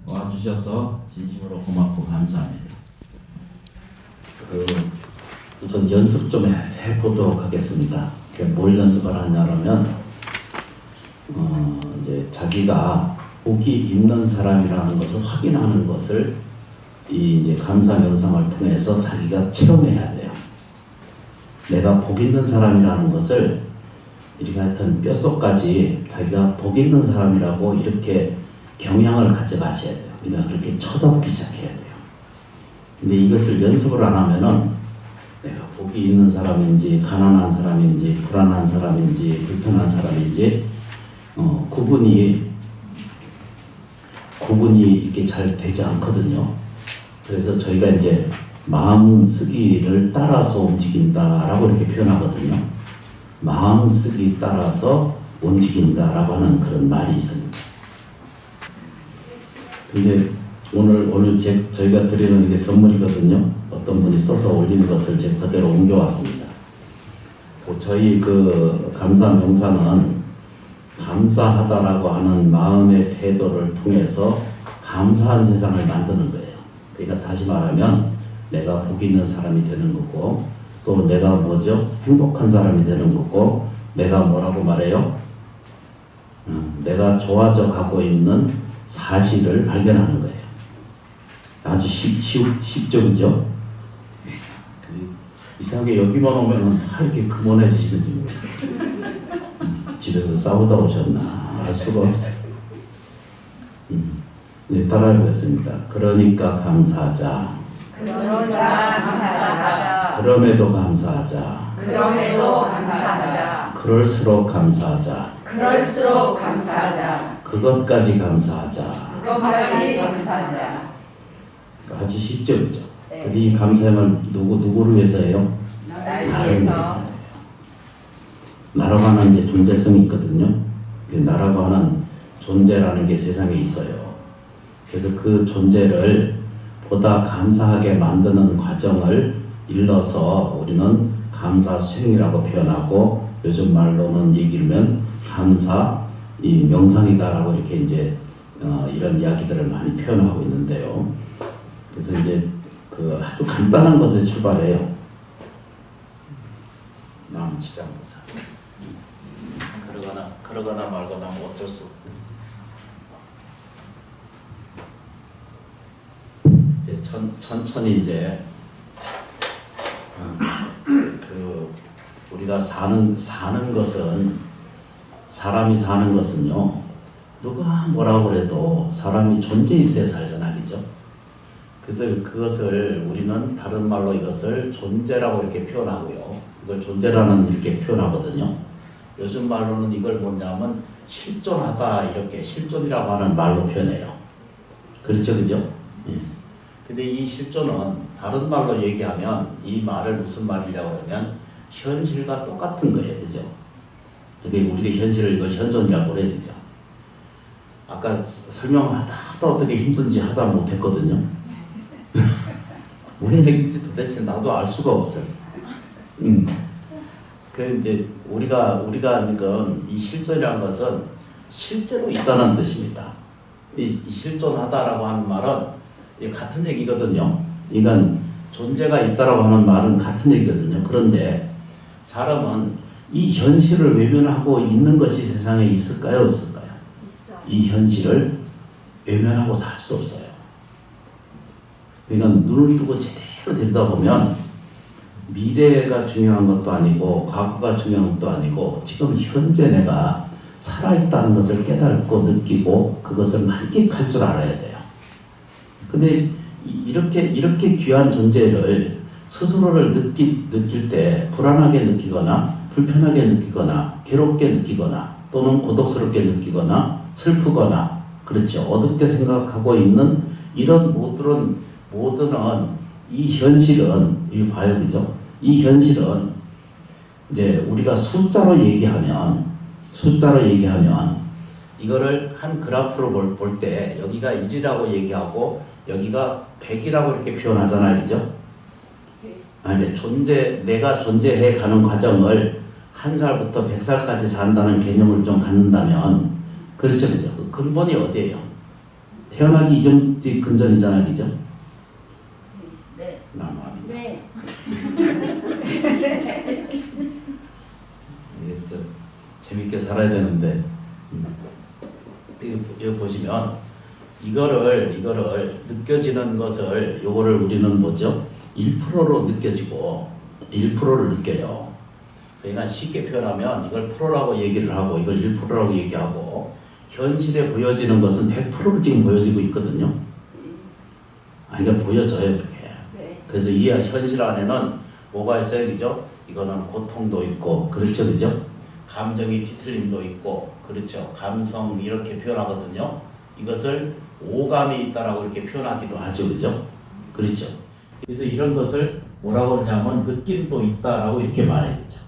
와주셔서 진심으로 고맙고 감사합니다. 우선 연습 좀 해보도록 하겠습니다. 뭘 연습을 하냐면 이제 자기가 복이 있는 사람이라는 것을 확인하는 것을 이 이제 감사 명상을 통해서 자기가 체험해야 돼요. 내가 복 있는 사람이라는 것을 이렇게 하여튼 뼛속까지 자기가 복 있는 사람이라고 이렇게 경향을 가져가셔야 돼요. 그러니까 그렇게 쳐다보기 시작해야 돼요. 근데 이것을 연습을 안 하면은 내가 복이 있는 사람인지 가난한 사람인지 불안한 사람인지 불편한 사람인지 구분이 이렇게 잘 되지 않거든요. 그래서 저희가 이제 마음 쓰기를 따라서 움직인다라고 이렇게 표현하거든요. 마음 쓰기 따라서 움직인다라고 하는 그런 말이 있습니다. 근데 오늘 저희가 드리는 게 선물이거든요. 어떤 분이 써서 올리는 것을 제가 그대로 옮겨왔습니다. 저희 감사 명상은 감사하다라고 하는 마음의 태도를 통해서 감사한 세상을 만드는 거예요. 그러니까 다시 말하면 내가 복 있는 사람이 되는 거고, 또 내가 행복한 사람이 되는 거고, 내가 뭐라고 말해요? 내가 좋아져 가고 있는 사실을 발견하는 거예요. 아주 쉽죠, 그죠? 이상하게 여기만 오면 다 이렇게 금원해지시는지 모르겠어요. 집에서 싸우다 오셨나 알 수가 없어요. 네, 따라해보겠습니다. 그러니까 감사하자. 그럼에도 감사하자. 그럴수록 감사하자. 그것까지 감사하자. 아주 쉽죠, 그죠? 네. 근데 이 감사함을 누구를 위해서 해요? 나를 위해서. 나라고 하는 게 존재성이 있거든요. 나라고 하는 존재라는 게 세상에 있어요. 그래서 그 존재를 보다 감사하게 만드는 과정을 일러서 우리는 감사 수행이라고 표현하고, 요즘 말로는 얘기하면 감사 이 명상이다라고 이렇게 이제 이런 이야기들을 많이 표현하고 있는데요. 그래서 이제 아주 간단한 것에 출발해요. 마음지장보살. 그러거나 말거나 뭐 어쩔 수 없고. 이제 천천히 이제 우리가 사는 것은, 사람이 사는 것은요, 누가 뭐라고 그래도 사람이 존재 있어야 살잖아, 그죠? 그래서 그것을 우리는 다른 말로 이것을 존재라고 이렇게 표현하고요. 이걸 존재라는 이렇게 표현하거든요. 요즘 말로는 이걸 뭐냐면 실존하다, 이렇게 실존이라고 하는 말로 표현해요. 그렇죠, 그죠? 예. 근데 이 실존은 다른 말로 얘기하면 이 말을 무슨 말이라고 하면 현실과 똑같은 거예요, 그죠? 그러니까 우리가 현실을 이걸 현존이라고 그래요, 그죠? 아까 설명하다 어떻게 힘든지 하다 못했거든요. 무슨 얘기인지 도대체 나도 알 수가 없어요. 그 이제 우리가 하는 건 이 실존이라는 것은 실제로 있다는 뜻입니다. 이 실존하다라고 하는 말은 같은 얘기거든요. 그러니까 존재가 있다라고 하는 말은 같은 얘기거든요. 그런데 사람은 이 현실을 외면하고 있는 것이 세상에 있을까요, 없을까요? 이 현실을 외면하고 살 수 없어요. 그러니까 눈을 뜨고 제대로 들여다보면 미래가 중요한 것도 아니고 과거가 중요한 것도 아니고 지금 현재 내가 살아있다는 것을 깨닫고 느끼고 그것을 만끽할 줄 알아야 돼요. 근데 이렇게 귀한 존재를 스스로를 느낄 때 불안하게 느끼거나 불편하게 느끼거나 괴롭게 느끼거나 또는 고독스럽게 느끼거나 슬프거나, 그렇죠, 어둡게 생각하고 있는 이런 모든 이 현실은, 이거 봐요, 그죠? 이 현실은 이제 우리가 숫자로 얘기하면 이거를 한 그래프로 볼 때 여기가 1이라고 얘기하고 여기가 100이라고 이렇게 표현하잖아요, 그죠? 아니, 내가 존재해 가는 과정을 1살부터 100살까지 산다는 개념을 좀 갖는다면, 그렇죠, 그죠? 그 근본이 어디예요? 태어나기 이전 근전이잖아, 그죠? 네. 나무합니다. 네. 이게 재밌게 살아야 되는데 이거 보시면 이거를 느껴지는 것을 요거를 우리는 뭐죠? 1%로 느껴지고 1%를 느껴요. 그러니까 쉽게 표현하면 이걸 프로라고 얘기를 하고 이걸 1%라고 얘기하고 현실에 보여지는 것은 100%로 지금 보여지고 있거든요. 그러니까 보여져요, 이렇게. 네. 그래서 이 현실 안에는 뭐가 있어요, 그죠? 이거는 고통도 있고, 그렇죠, 그죠? 감정이 뒤틀림도 있고, 그렇죠? 감성 이렇게 표현하거든요. 이것을 오감이 있다라고 이렇게 표현하기도 하죠, 그죠? 그렇죠? 그래서 이런 것을 뭐라고 하냐면 느낌도 있다라고 이렇게 말해야죠.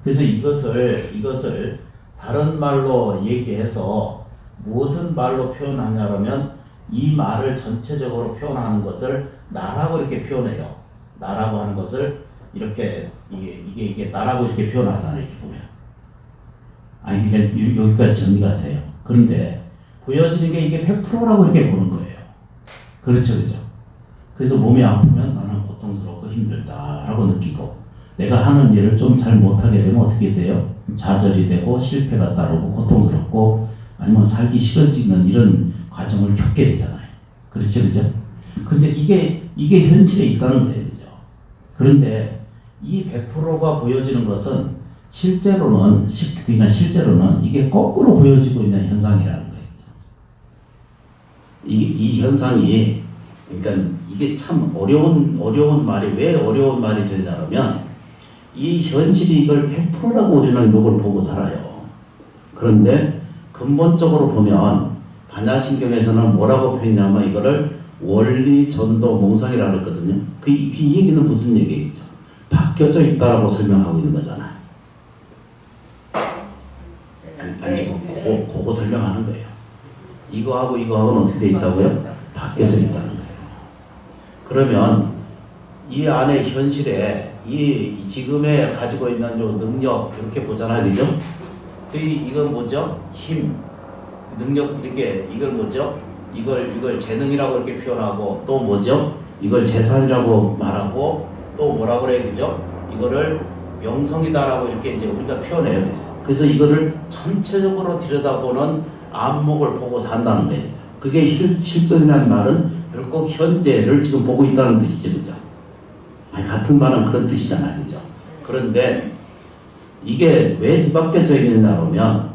그래서 이것을 다른 말로 얘기해서 무슨 말로 표현하냐면 이 말을 전체적으로 표현하는 것을 나라고 이렇게 표현해요. 나라고 하는 것을 이렇게 이게 나라고 이렇게 표현하잖아요. 이렇게 보면. 아니 이게 여기까지 정리가 돼요. 그런데 보여지는 게 이게 100%라고 이렇게 보는 거예요. 그렇죠, 그죠? 그래서 몸이 아프면 나는 고통스럽고 힘들다라고 느끼고 내가 하는 일을 좀 잘 못하게 되면 어떻게 돼요? 좌절이 되고 실패가 따르고 고통스럽고 아니면 살기 싫어지는 이런 과정을 겪게 되잖아요. 그렇죠, 그죠? 근데 이게 현실에 있다는 거예요, 그죠? 그런데 이 100%가 보여지는 것은 실제로는 이게 거꾸로 보여지고 있는 현상이라는 거예요. 이 현상이 그러니까 이게 참 어려운 말이 왜 어려운 말이 되냐면 이 현실이 이걸 100%라고 우리는 이걸 보고 살아요. 그런데 근본적으로 보면 반야신경에서는 뭐라고 표현하냐면 이거를 원리 전도 몽상이라고 했거든요. 이 얘기는 무슨 얘기죠? 바뀌어져 있다라고 설명하고 있는 거잖아요. 아니 그거 설명하는 거예요. 이거하고는 어떻게 돼 있다고요? 바뀌어져 있다는 거예요. 그러면 이 안에 현실에 이 지금에 가지고 있는 요 능력 이렇게 보잖아요, 그죠? 이건 뭐죠? 힘, 능력 이렇게 이걸 뭐죠? 이걸 재능이라고 이렇게 표현하고 또 뭐죠? 이걸 재산이라고 말하고 또 뭐라고 그래요, 그죠? 이거를 명성이다라고 이렇게 이제 우리가 표현해요, 그죠? 그래서 이거를 전체적으로 들여다보는 안목을 보고 산다는 거예요. 그게 실존이라는 말은 결국 현재를 지금 보고 있다는 뜻이죠, 그죠? 같은 말은 그런 뜻이잖아요, 그죠? 그런데 이게 왜 뒤바뀌어져 있느냐 하면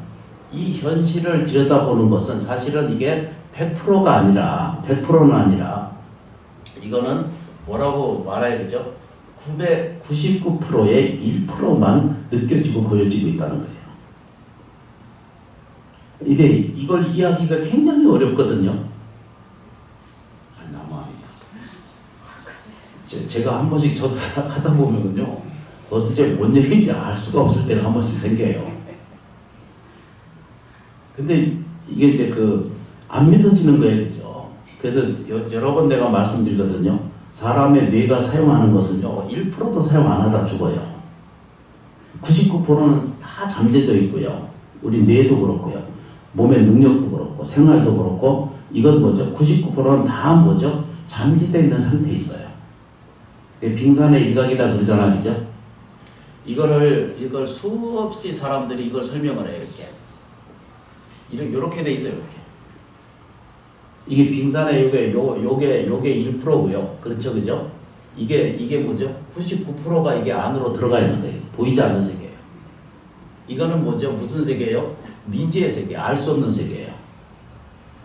이 현실을 들여다보는 것은 사실은 이게 100%가 아니라 100%는 아니라 이거는 뭐라고 말해야겠죠? 999%의 1%만 느껴지고 보여지고 있다는 거예요. 이걸 이해하기가 굉장히 어렵거든요. 너무합니다. 제가 한 번씩 저도 하다 보면요, 도대체 뭔 얘기인지 알 수가 없을 때가 한 번씩 생겨요. 근데 이게 이제 안 믿어지는 거예요, 그죠? 그래서 여러 번 내가 말씀드리거든요. 사람의 뇌가 사용하는 것은요, 1%도 사용 안 하다 죽어요. 99%는 다 잠재져 있고요. 우리 뇌도 그렇고요. 몸의 능력도 그렇고, 생활도 그렇고, 이건 뭐죠? 99%는 다 뭐죠? 잠재되어 있는 상태에 있어요. 빙산의 일각이라 그러잖아요, 그죠? 이걸 수없이 사람들이 이걸 설명을 해요, 이렇게 돼 있어요, 이렇게. 이게 빙산의 요게 1%고요. 그렇죠, 그죠? 이게 뭐죠? 99%가 이게 안으로 들어가 있는 거예요. 보이지 않는 세계예요. 이거는 뭐죠? 무슨 세계예요? 미지의 세계, 알 수 없는 세계예요.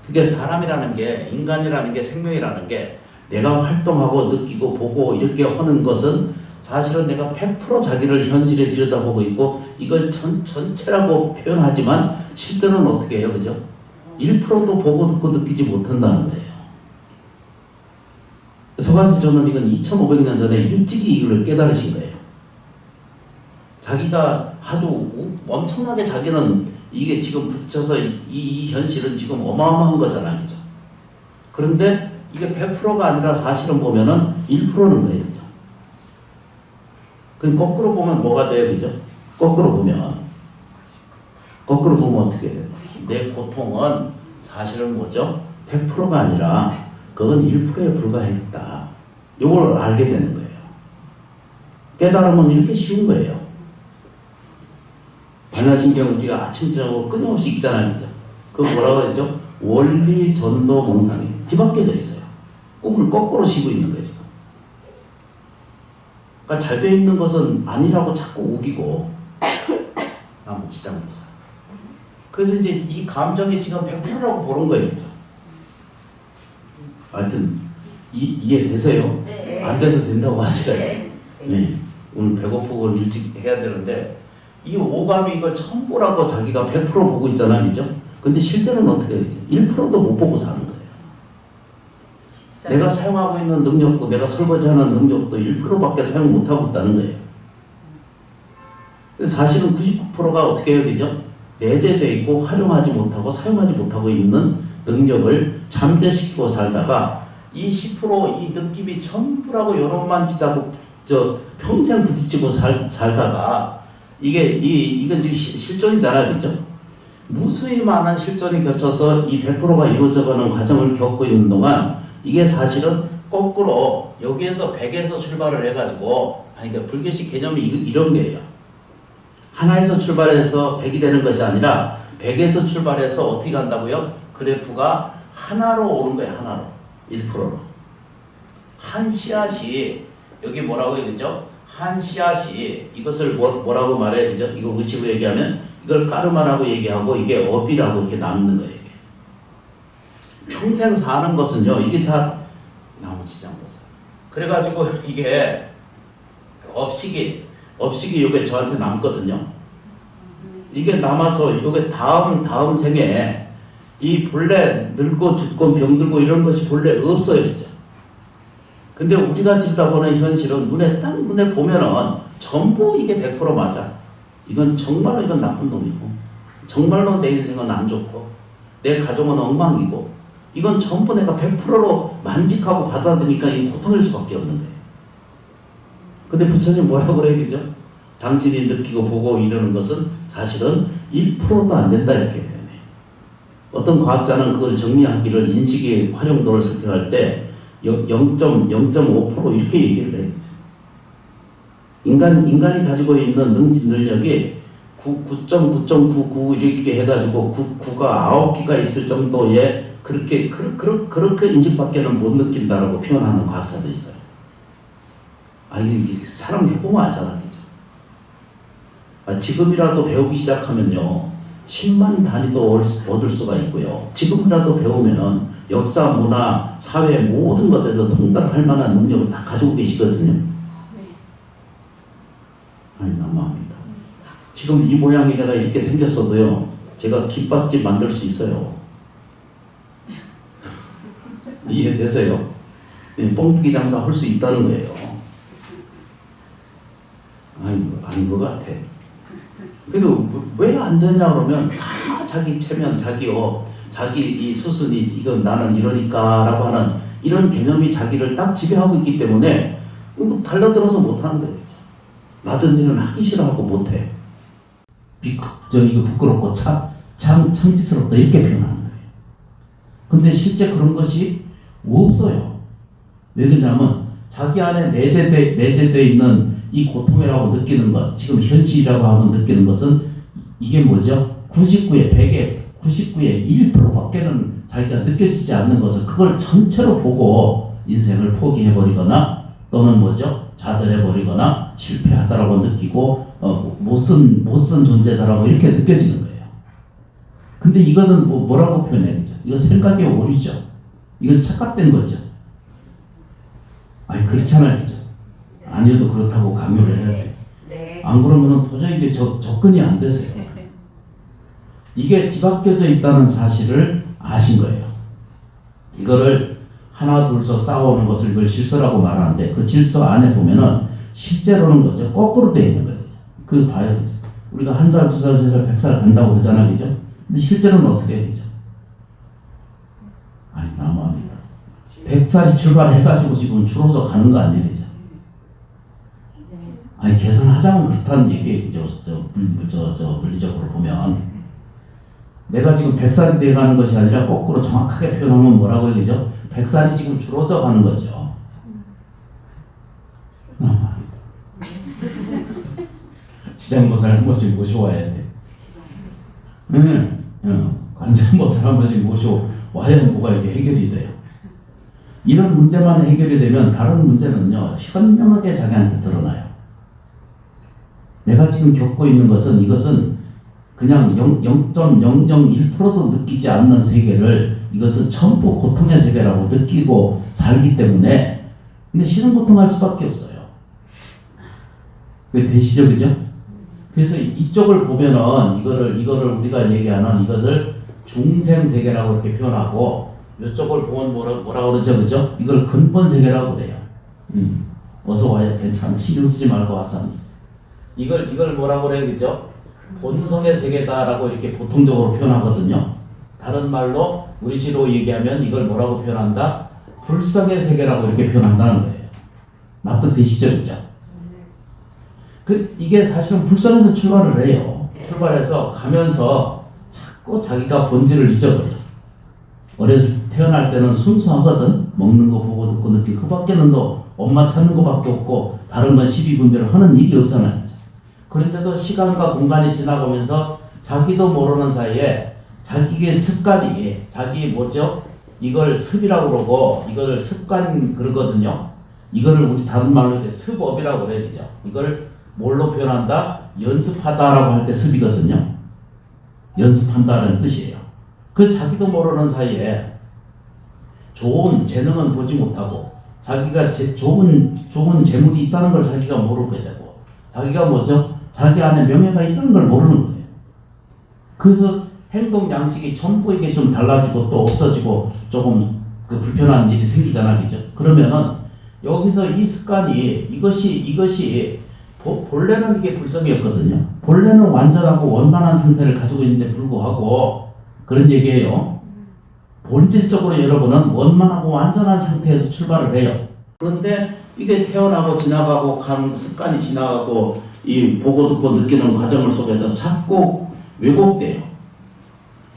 그게 사람이라는 게, 인간이라는 게, 생명이라는 게 내가 활동하고 느끼고 보고 이렇게 하는 것은 사실은 내가 100% 자기를 현실에 들여다보고 있고 이걸 전체라고 표현하지만 실제로는 어떻게 해요, 그죠? 1%도 보고 듣고 느끼지 못한다는 거예요. 서가시조는 이건 2500년 전에 일찍이 이걸 깨달으신 거예요. 자기가 아주 엄청나게 자기는 이게 지금 부딪혀서 이 현실은 지금 어마어마한 거잖아요, 그죠? 그런데 이게 100%가 아니라 사실은 보면은 1%는 거예요, 그죠? 그럼 거꾸로 보면 뭐가 돼요, 그죠? 거꾸로 보면 어떻게 돼요? 내 고통은 사실은 뭐죠? 100%가 아니라 그건 1%에 불과했다. 요걸 알게 되는 거예요. 깨달으면 이렇게 쉬운 거예요. 반야신경 우리가 아침 저녁으로 끊임없이 읽잖아요. 그죠? 그거 뭐라고 하죠? 원리 전도 몽상이 뒤바뀌어져 있어요. 꿈을 거꾸로 쉬고 있는 거예요. 지금. 그러니까 잘 돼 있는 것은 아니라고 자꾸 우기고 나무 지장보사. 그래서 이제 이 감정이 지금 100%라고 보는 거예요. 그죠? 하여튼 이해되세요? 네. 안 돼도 된다고 하시라요. 네. 네. 오늘 배고프고 일찍 해야 되는데 이 오감이 이걸 전부라고 자기가 100% 보고 있잖아요. 그죠? 근데 실제로는 어떻게 되지? 1%도 못 보고 사는 거예요. 내가 사용하고 있는 능력도 내가 설거지하는 능력도 1%밖에 사용 못하고 있다는 거예요. 사실은 99%가 어떻게 해야 되죠? 내재되어 있고 활용하지 못하고 사용하지 못하고 있는 능력을 잠재시키고 살다가 이 10%이 느낌이 전부라고 요런만 지다고 평생 부딪히고 살다가 이건 지금 실존이잖아요. 그죠? 무수히 많은 실존이 겹쳐서 이 100%가 이루어져가는 과정을 겪고 있는 동안 이게 사실은 거꾸로 여기에서 100에서 출발을 해가지고 그러니까 불교식 개념이 이런 거예요. 하나에서 출발해서 100이 되는 것이 아니라 100에서 출발해서 어떻게 간다고요? 그래프가 하나로 오는 거예요. 하나로. 1%로. 한 씨앗이 여기 뭐라고 얘기죠? 한 씨앗이 이것을 뭐라고 말해야 되죠? 이거 의식으로 얘기하면 이걸 까르마라고 얘기하고 이게 업이라고 이렇게 나누는 거예요. 평생 사는 것은요. 이게 다 나무지장보살. 그래가지고 이게 업식이 이게 저한테 남거든요. 이게 남아서 이게 다음 생에 이 본래 늙고 죽고 병들고 이런 것이 본래 없어요. 그죠? 근데 우리가 들여다보는 현실은 눈에 보면은 전부 이게 100% 맞아. 이건 정말로 이건 나쁜 놈이고 정말로 내 인생은 안 좋고 내 가정은 엉망이고 이건 전부 내가 100%로 만직하고 받아들이니까 이 고통일 수밖에 없는 거예요. 근데 부처님 뭐라고 그래야 되죠? 당신이 느끼고 보고 이러는 것은 사실은 1%도 안 된다 이렇게 표현해요. 어떤 과학자는 그걸 정리하기를 인식의 활용도를 설정할 때 0.5% 이렇게 얘기를 해요. 인간이 가지고 있는 능지 능력이 9.999 이렇게 해가지고 9가 9개가 있을 정도의 그렇게 인식밖에는 못 느낀다라고 표현하는 과학자도 있어요. 이게 사람 해보면 알잖아. 지금이라도 배우기 시작하면요. 10만 단위도 얻을 수가 있고요. 지금이라도 배우면은 역사, 문화, 사회 모든 것에서 통달할 만한 능력을 다 가지고 계시거든요. 너무합니다. 지금 이 모양이 내가 이렇게 생겼어도요. 제가 김밥집 만들 수 있어요. 이해되세요? 뻥튀기 장사 할 수 있다는 거예요. 아닌 것 같아. 그리고 왜 안 되냐 그러면 다 자기 체면, 자기 이 수순이 이건 나는 이러니까라고 하는 이런 개념이 자기를 딱 지배하고 있기 때문에 달라들어서 못하는 거예요. 낮은 일은 하기 싫어하고 못해. 이거 부끄럽고 창피스럽다 이렇게 표현하는 거예요. 근데 실제 그런 것이 없어요. 왜 그러냐면 자기 안에 내재되어 있는 이 고통이라고 느끼는 것, 지금 현실이라고 하면 느끼는 것은 이게 뭐죠? 99의 100의 99의 1%밖에는 자기가 느껴지지 않는 것을 그걸 전체로 보고 인생을 포기해버리거나 또는 뭐죠? 좌절해버리거나 실패하다라고 느끼고 못쓴 존재다라고 이렇게 느껴지는 거예요. 근데 이것은 뭐라고 표현해야죠? 이건 생각의 오류죠. 이건 착각된 거죠. 그렇잖아요. 그죠? 아니어도 그렇다고 강요를 해야 돼요. 네. 안 그러면 도저히 이게 접근이 안 되세요. 이게 뒤바뀌어져 있다는 사실을 아신 거예요. 이거를 하나 둘서 싸우는 것을 이걸 질서라고 말하는데 그 질서 안에 보면은 실제로는 거죠. 거꾸로 되어 있는 거예요. 그 봐요. 그죠? 우리가 1살, 2살, 3살, 100살 간다고 그러잖아요. 그죠? 근데 실제로는 어떻게 해야 되죠? 너무합니다. 100살이 출발해가지고 지금 줄어서 가는 거 아니에요. 그죠? 계산하자면 그렇다는 얘기죠. 물리적으로 보면. 내가 지금 100살이 돼가는 것이 아니라 거꾸로 정확하게 표현하면 뭐라고 얘기죠? 100살이 지금 줄어져 가는 거죠. 시장모사를 한 번씩 모셔와야 돼. 관세모사를 한 번씩 모셔와야 뭐가 이렇게 해결이 돼요. 이런 문제만 해결이 되면 다른 문제는요, 현명하게 자기한테 드러나요. 내가 지금 겪고 있는 것은 이것은 그냥 0.001%도 느끼지 않는 세계를 이것은 전부 고통의 세계라고 느끼고 살기 때문에 이게 싫은 고통할 수밖에 없어요. 그게 되시죠, 그죠? 그래서 이쪽을 보면은 이거를 우리가 얘기하는 이것을 중생 세계라고 이렇게 표현하고 이쪽을 보면 뭐라고 그러죠, 그죠? 이걸 근본 세계라고 그래요. 어서 와요, 괜찮아, 신경 쓰지 말고 와서. 이걸 뭐라고 그래요, 그죠? 본성의 세계다라고 이렇게 보통적으로 표현하거든요. 다른 말로 우리 지로 얘기하면 이걸 뭐라고 표현한다? 불성의 세계라고 이렇게 표현한다는 거예요. 납득되시죠, 그죠? 이게 사실은 불성에서 출발을 해요. 출발해서 가면서 자꾸 자기가 본질을 잊어버려. 어렸을 때 태어날 때는 순수하거든. 먹는 거 보고 듣고 느끼고 그 밖에는 너 엄마 찾는 거밖에 없고 다른 건 시비분별을 하는 일이 없잖아요. 그런데도 시간과 공간이 지나가면서 자기도 모르는 사이에 자기의 습관이 자기 뭐죠? 이걸 습이라고 그러고 이거를 습관 그러거든요. 이거를 우리 다른 말로 이렇게 습업이라고 그래야 되죠. 이걸 뭘로 표현한다? 연습하다라고 할 때 습이거든요. 연습한다는 뜻이에요. 그래서 자기도 모르는 사이에 좋은 재능은 보지 못하고 자기가 좋은 재물이 있다는 걸 자기가 모르게 되고 자기가 뭐죠? 자기 안에 명예가 있다는 걸 모르는 거예요. 그래서 행동 양식이 전부 이게 좀 달라지고 또 없어지고 조금 그 불편한 일이 생기잖아, 그죠? 그러면은 여기서 이 습관이 이것이 본래는 이게 불성이었거든요. 본래는 완전하고 원만한 상태를 가지고 있는데 불구하고 그런 얘기예요. 본질적으로 여러분은 원만하고 완전한 상태에서 출발을 해요. 그런데 이게 태어나고 지나가고 간 습관이 지나가고 이 보고 듣고 느끼는 과정을 속에서 자꾸 왜곡돼요.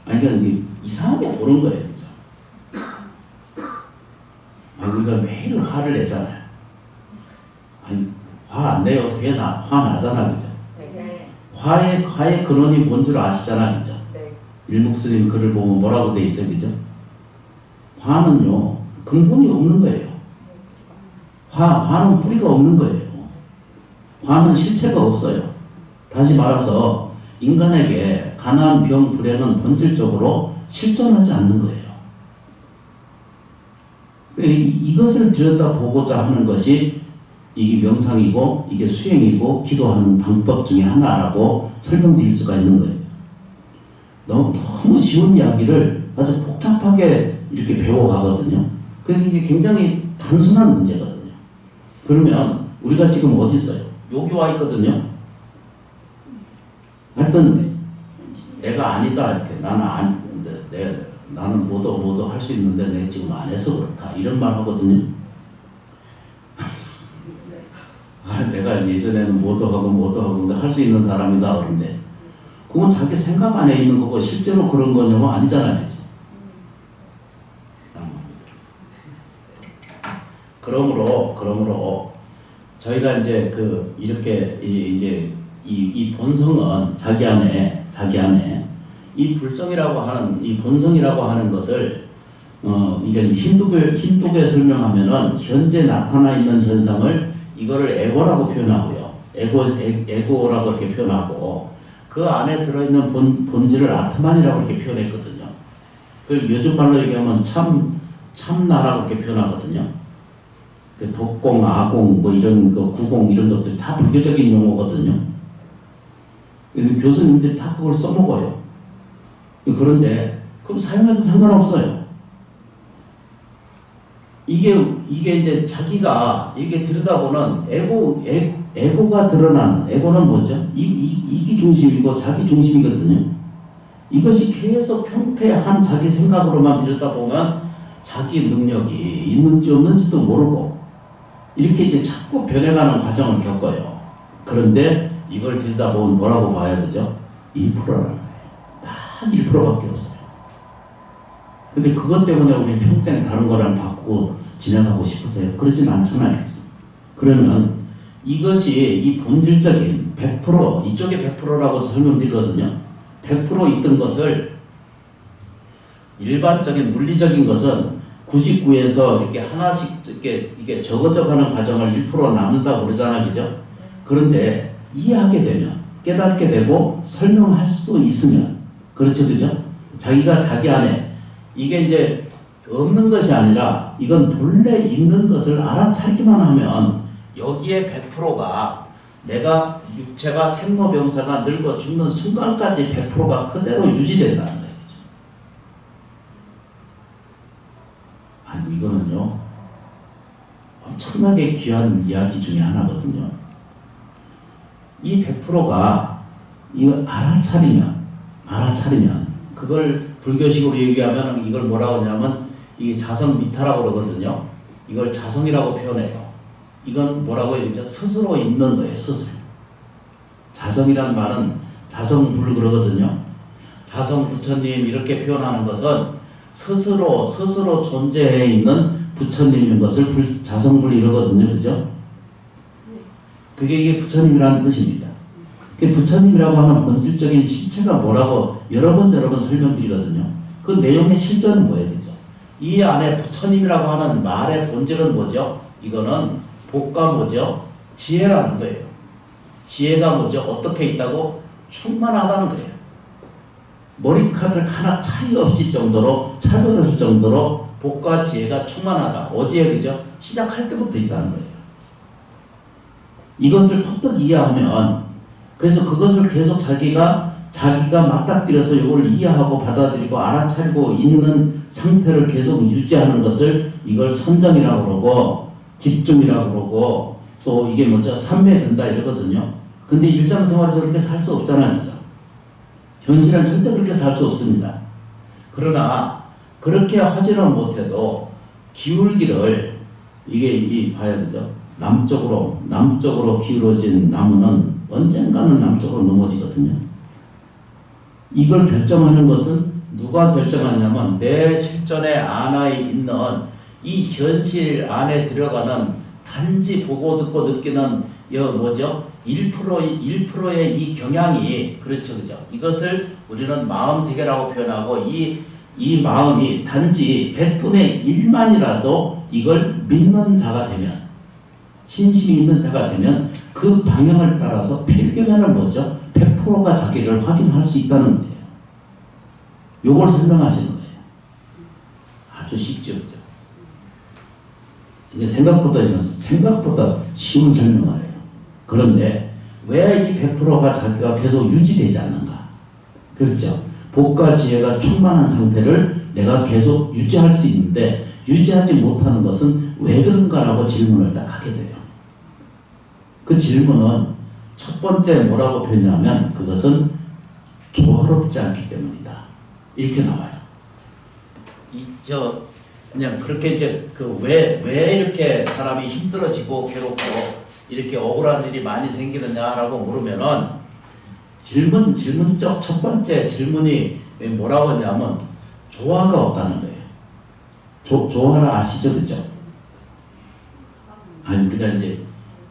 아니 그러니까 이상하게 보는 거예요. 우리가 매일 화를 내잖아요. 아니 화 안 내요. 화 나잖아, 그죠? 네. 화의 근원이 뭔 줄 아시잖아, 그죠? 네. 일묵스님 글을 보면 뭐라고 돼 있어요, 그죠? 화는요 근본이 없는 거예요. 화는 뿌리가 없는 거예요. 화는 실체가 없어요. 다시 말해서 인간에게 가난, 병, 불행은 본질적으로 실존하지 않는 거예요. 이것을 들여다보고자 하는 것이 이게 명상이고 이게 수행이고 기도하는 방법 중에 하나라고 설명드릴 수가 있는 거예요. 너무 쉬운 이야기를 아주 복잡하게 이렇게 배워가거든요. 그러니까 이게 굉장히 단순한 문제거든요. 그러면 우리가 지금 어디 있어요? 여기 와 있거든요. 하여튼 내가 아니다 이렇게 나는 뭐도 할 수 있는데 내가 지금 안 해서 그렇다 이런 말 하거든요. 내가 예전에는 뭐도 하고 할 수 있는 사람이다 그런데 그건 자기 생각 안에 있는 거고 실제로 그런 거냐면 아니잖아요. 그러므로 저희가 이제 이렇게 이제 이 본성은 자기 안에 이 불성이라고 하는 이 본성이라고 하는 것을 이게 힌두교에 설명하면은 현재 나타나 있는 현상을 이거를 에고라고 표현하고요. 에고라고 이렇게 표현하고 그 안에 들어있는 본질을 아트만이라고 이렇게 표현했거든요. 그걸 요즘 말로 얘기하면 참나라고 이렇게 표현하거든요. 그 독공, 아공, 뭐 이런 거 구공 이런 것들이 다 불교적인 용어거든요. 교수님들이 다 그걸 써먹어요. 그런데 그럼 사용해도 상관없어요. 이게 이제 자기가 이게 들여다보는 에고가 드러나는 에고는 뭐죠? 이기 중심이고 자기 중심이거든요. 이것이 계속 평패한 자기 생각으로만 들여다보면 자기 능력이 있는지 없는지도 모르고 이렇게 이제 자꾸 변해가는 과정을 겪어요. 그런데 이걸 들여다보면 뭐라고 봐야 되죠? 1%라는 거예요. 다 딱 1%밖에 없어요. 근데 그것 때문에 우리 평생 다른 거랑 바꾸고 지나가고 싶으세요? 그러진 않잖아요. 그러면 이것이 이 본질적인 100% 이쪽에 100%라고 설명드리거든요. 100% 있던 것을 일반적인 물리적인 것은 99에서 이렇게 하나씩 이게 적어져가는 과정을 1% 남는다고 그러잖아요. 그죠? 그런데 이해하게 되면 깨닫게 되고 설명할 수 있으면 그렇죠. 그죠? 자기가 자기 안에 이게 이제 없는 것이 아니라 이건 본래 있는 것을 알아차리기만 하면 여기에 100%가 내가 육체가 생로병사가 늙어 죽는 순간까지 100%가 그대로 유지된다는 거예요. 아니 이거는요 엄청나게 귀한 이야기 중에 하나거든요. 이 100%가 이거 알아차리면 그걸 불교식으로 얘기하면 이걸 뭐라고 하냐면 이게 자성미타라고 그러거든요. 이걸 자성이라고 표현해요. 이건 뭐라고 얘기하죠? 스스로 있는 거예요. 스스로. 자성이란 말은 자성불 그러거든요. 자성 부처님 이렇게 표현하는 것은 스스로 존재해 있는 부처님인 것을 자성불 이러거든요. 그죠? 그게 이게 부처님이라는 뜻입니다. 그 부처님이라고 하는 본질적인 실체가 뭐라고 여러 번 설명드리거든요. 그 내용의 실전은 뭐예요? 그죠? 이 안에 부처님이라고 하는 말의 본질은 뭐죠? 이거는 복과 뭐죠? 지혜라는 거예요. 지혜가 뭐죠? 어떻게 있다고? 충만하다는 거예요. 머리카락 하나 차이 없이 정도로 차별 없을 정도로 복과 지혜가 충만하다. 어디에 그죠? 시작할 때부터 있다는 거예요. 이것을 퍼뜩 이해하면 그래서 그것을 계속 자기가 맞닥뜨려서 이걸 이해하고 받아들이고 알아차리고 있는 상태를 계속 유지하는 것을 이걸 선정이라고 그러고 집중이라고 그러고 또 이게 뭐죠? 삼매든다 이러거든요. 근데 일상생활에서 그렇게 살 수 없잖아요. 그죠? 현실은 절대 그렇게 살 수 없습니다. 그러나 그렇게 하지는 못해도 기울기를 이게 봐야 되죠. 남쪽으로 기울어진 나무는 언젠가는 남쪽으로 넘어지거든요. 이걸 결정하는 것은 누가 결정하냐면 내 실존의 안에 있는 이 현실 안에 들어가는 단지 보고 듣고 느끼는 뭐죠? 1%의 이 경향이 그렇죠. 그죠? 이것을 우리는 마음세계라고 표현하고 이 마음이 단지 100분의 1만이라도 이걸 믿는 자가 되면 신심이 있는 자가 되면 그 방향을 따라서 필경에는 뭐죠? 100%가 자기를 확인할 수 있다는 거예요. 요걸 설명하시는 거예요. 아주 쉽죠. 그죠? 이게 생각보다 쉬운 설명을 해요. 그런데 왜 이 100%가 자기가 계속 유지되지 않는가? 그렇죠. 복과 지혜가 충만한 상태를 내가 계속 유지할 수 있는데 유지하지 못하는 것은 왜 그런가라고 질문을 딱 하게 돼요. 그 질문은 첫 번째 뭐라고 표현하면 그것은 조화롭지 않기 때문이다. 이렇게 나와요. 그냥 그렇게 이제 왜 이렇게 사람이 힘들어지고 괴롭고 이렇게 억울한 일이 많이 생기느냐라고 물으면은 질문적 첫 번째 질문이 뭐라고 하냐면 조화가 없다는 거예요. 조화를 아시죠? 그죠? 아니, 우리가 이제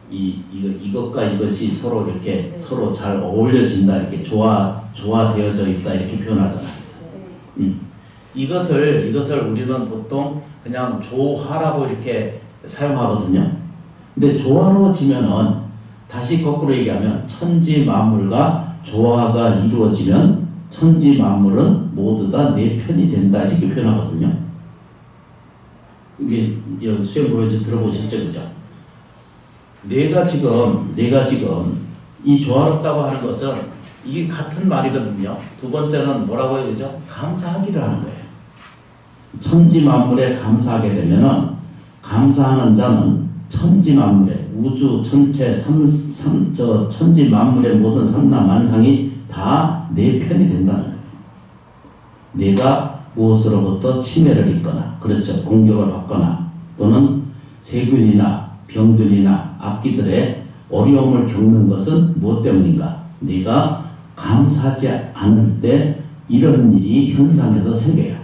이것과 이것이 서로 이렇게 서로 잘 어울려진다, 이렇게 조화되어져 있다, 이렇게 표현하잖아요. 이것을 우리는 보통 그냥 조화라고 이렇게 사용하거든요. 근데 조화로워지면은 다시 거꾸로 얘기하면 천지 만물과 조화가 이루어지면 천지 만물은 모두 다 내 편이 된다, 이렇게 표현하거든요. 이게 수행 보여줘 들어보셨죠? 그죠? 내가 지금 이 조화롭다고 하는 것은 이게 같은 말이거든요. 두 번째는 뭐라고 해야 되죠? 감사하기를 하는 거예요. 천지 만물에 감사하게 되면은 감사하는 자는 천지 만물에 우주 전체 천지 만물의 모든 삼라만상이 다 내 편이 된다는 거예요. 내가 무엇으로부터 침해를 입거나 그렇죠. 공격을 받거나 또는 세균이나 병균이나 악기들의 어려움을 겪는 것은 무엇 때문인가? 네가 감사하지 않을 때 이런 일이 현상에서 생겨요.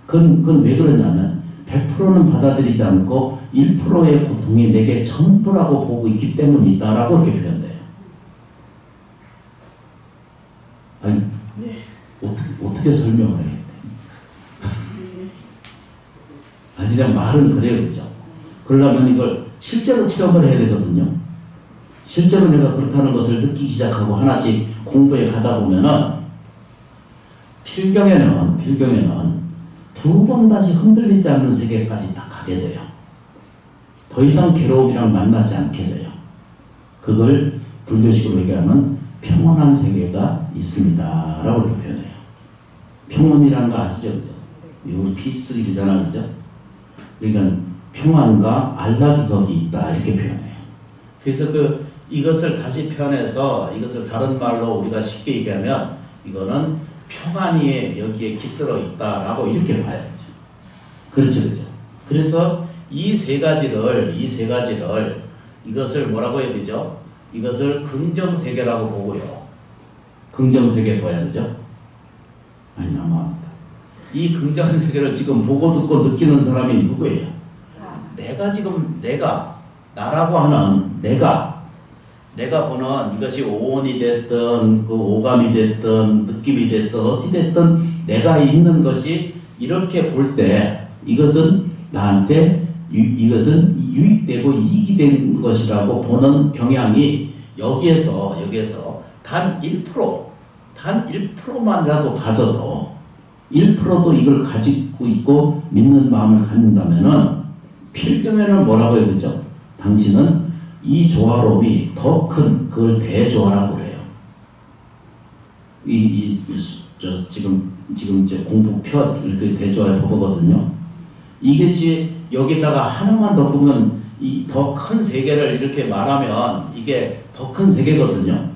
그건 왜 그러냐면 100%는 받아들이지 않고 1%의 고통이 내게 전부라고 보고 있기 때문이다라고 이렇게 표현돼요. 아니, 네. 어떻게 설명을 해야 돼? 아니, 그냥 말은 그래요, 그죠? 그러려면 이걸 실제로 체험을 해야 되거든요. 실제로 내가 그렇다는 것을 느끼기 시작하고 하나씩 공부해 가다 보면은 필경에는 두 번 다시 흔들리지 않는 세계까지 딱 가게 돼요. 더 이상 괴로움이랑 만나지 않게 돼요. 그걸 불교식으로 얘기하면 평온한 세계가 있습니다 라고 이렇게 표현해요. 평온이라는 거 아시죠? 그죠? 이거 피스 이러잖아, 그죠? 그러니까 평안과 안락이 거기 있다 이렇게 표현해요. 그래서 이것을 다시 표현해서 이것을 다른 말로 우리가 쉽게 얘기하면 이거는 평안이 여기에 깃들어 있다라고 이렇게 봐야 되죠. 그렇죠, 그렇죠. 그래서 이 세 가지를 이것을 뭐라고 해야 되죠? 이것을 긍정 세계라고 보고요. 긍정 세계 봐야 되죠? 아니, 너무합니다. 이 긍정 세계를 지금 보고 듣고 느끼는 사람이 누구예요? 나라고 하는 내가 보는 이것이 오온이 됐든 그 오감이 됐든 느낌이 됐든 어찌 됐든 내가 있는 것이 이렇게 볼 때 이것은 나한테 이것은 유익되고 이익이 된 것이라고 보는 경향이 여기에서 단 1%만이라도 가져도 1%도 이걸 가지고 있고 믿는 마음을 갖는다면은 필경에는 뭐라고 해야 되죠? 당신은 이 조화로움이 더 큰 그걸 대조화라고 그래요. 지금 이제 공부표 이렇게 대조할 법거든요. 이것이 여기다가 하나만 더 보면 이 더 큰 세계를 이렇게 말하면 이게 더 큰 세계거든요.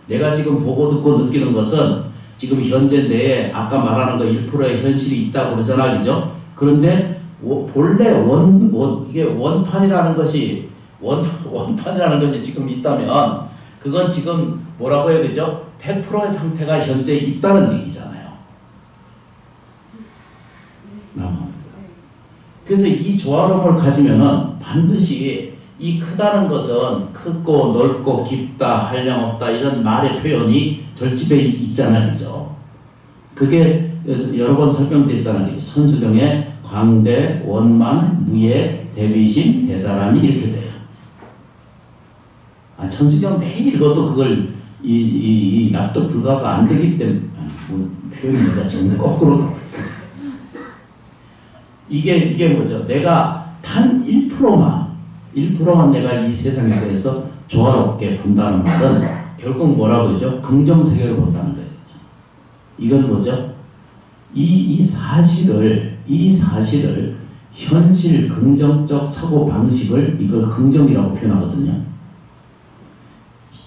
내가 지금 보고 듣고 느끼는 것은 지금 현재 내에 아까 말하는 거 1%의 현실이 있다고 그러잖아, 그죠? 그런데 본래 이게 원판이라는 것이 지금 있다면 그건 지금 뭐라고 해야 되죠? 100%의 상태가 현재 있다는 얘기잖아요. 그래서 이 조화로움을 가지면은 반드시 이 크다는 것은 크고 넓고 깊다 한량없다 이런 말의 표현이 절집에 있잖아요, 그죠? 그게 여러 번 설명됐잖아요, 그죠? 천수경에 광대, 원만, 무예, 대비심, 대다라니 이렇게 돼요. 천수경 매일 읽어도 그걸 이 납득 불가가 안 되기 때문에 표현이 내가 지금 거꾸로 나와 있어요. 이게 뭐죠? 내가 단 1%만 내가 이 세상에 대해서 조화롭게 본다는 말은 결국 뭐라고 하죠? 긍정세계로 본다는 거죠. 이건 뭐죠? 이 사실을 현실 긍정적 사고 방식을 이걸 긍정이라고 표현하거든요.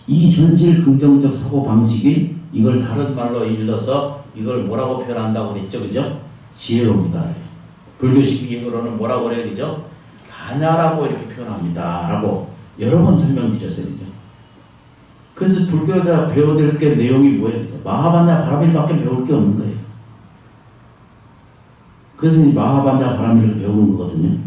이 현실 긍정적 사고 방식이 이걸 다른 말로 일러서 이걸 뭐라고 표현한다고 그랬죠, 그죠? 지혜로움이다. 불교식 비행으로는 뭐라고 그래야 되죠? 반야라고 이렇게 표현합니다. 라고 여러 번 설명드렸어요, 그죠? 그래서 불교가 배워야 될 게 내용이 뭐예요? 그죠? 마하반야 바라밀밖에 배울 게 없는 거예요. 그래서 이 마하반야 바라밀을 배우는 거거든요.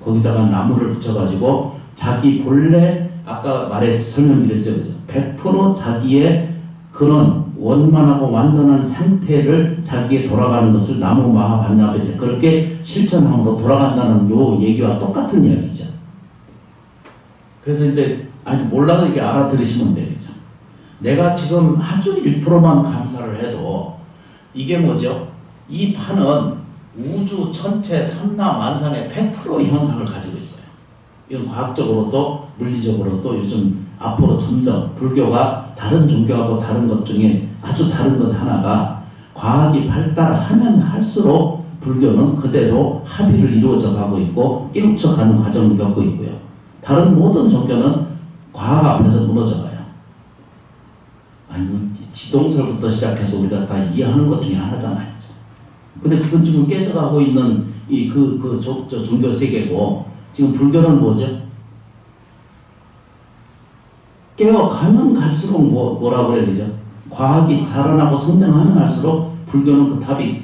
거기다가 나무를 붙여가지고 자기 본래 아까 설명드렸죠, 그죠? 100% 자기의 그런 원만하고 완전한 상태를 자기에 돌아가는 것을 나무 마하반야에 그렇게 실천함으로 돌아간다는 요 얘기와 똑같은 이야기죠. 그래서 이제 몰라도 이게 알아들으시면 돼요, 그죠? 내가 지금 아주 1%만 감사를 해도 이게 뭐죠? 이 판은 우주 전체 삼라만상의 100%의 현상을 가지고 있어요. 이건 과학적으로도 물리적으로도 요즘 앞으로 점점 불교가 다른 종교하고 다른 것 중에 아주 다른 것 하나가 과학이 발달하면 할수록 불교는 그대로 합의를 이루어져 가고 있고 깨우쳐가는 과정을 겪고 있고요. 다른 모든 종교는 과학 앞에서 무너져가요. 지동설부터 시작해서 우리가 다 이해하는 것 중에 하나잖아요. 근데 그건 지금 깨져가고 있는 종교 세계고 지금 불교는 뭐죠? 깨어가면 갈수록 뭐라고 그래야 되죠? 과학이 자라나고 성장하면 할수록 불교는 그 답이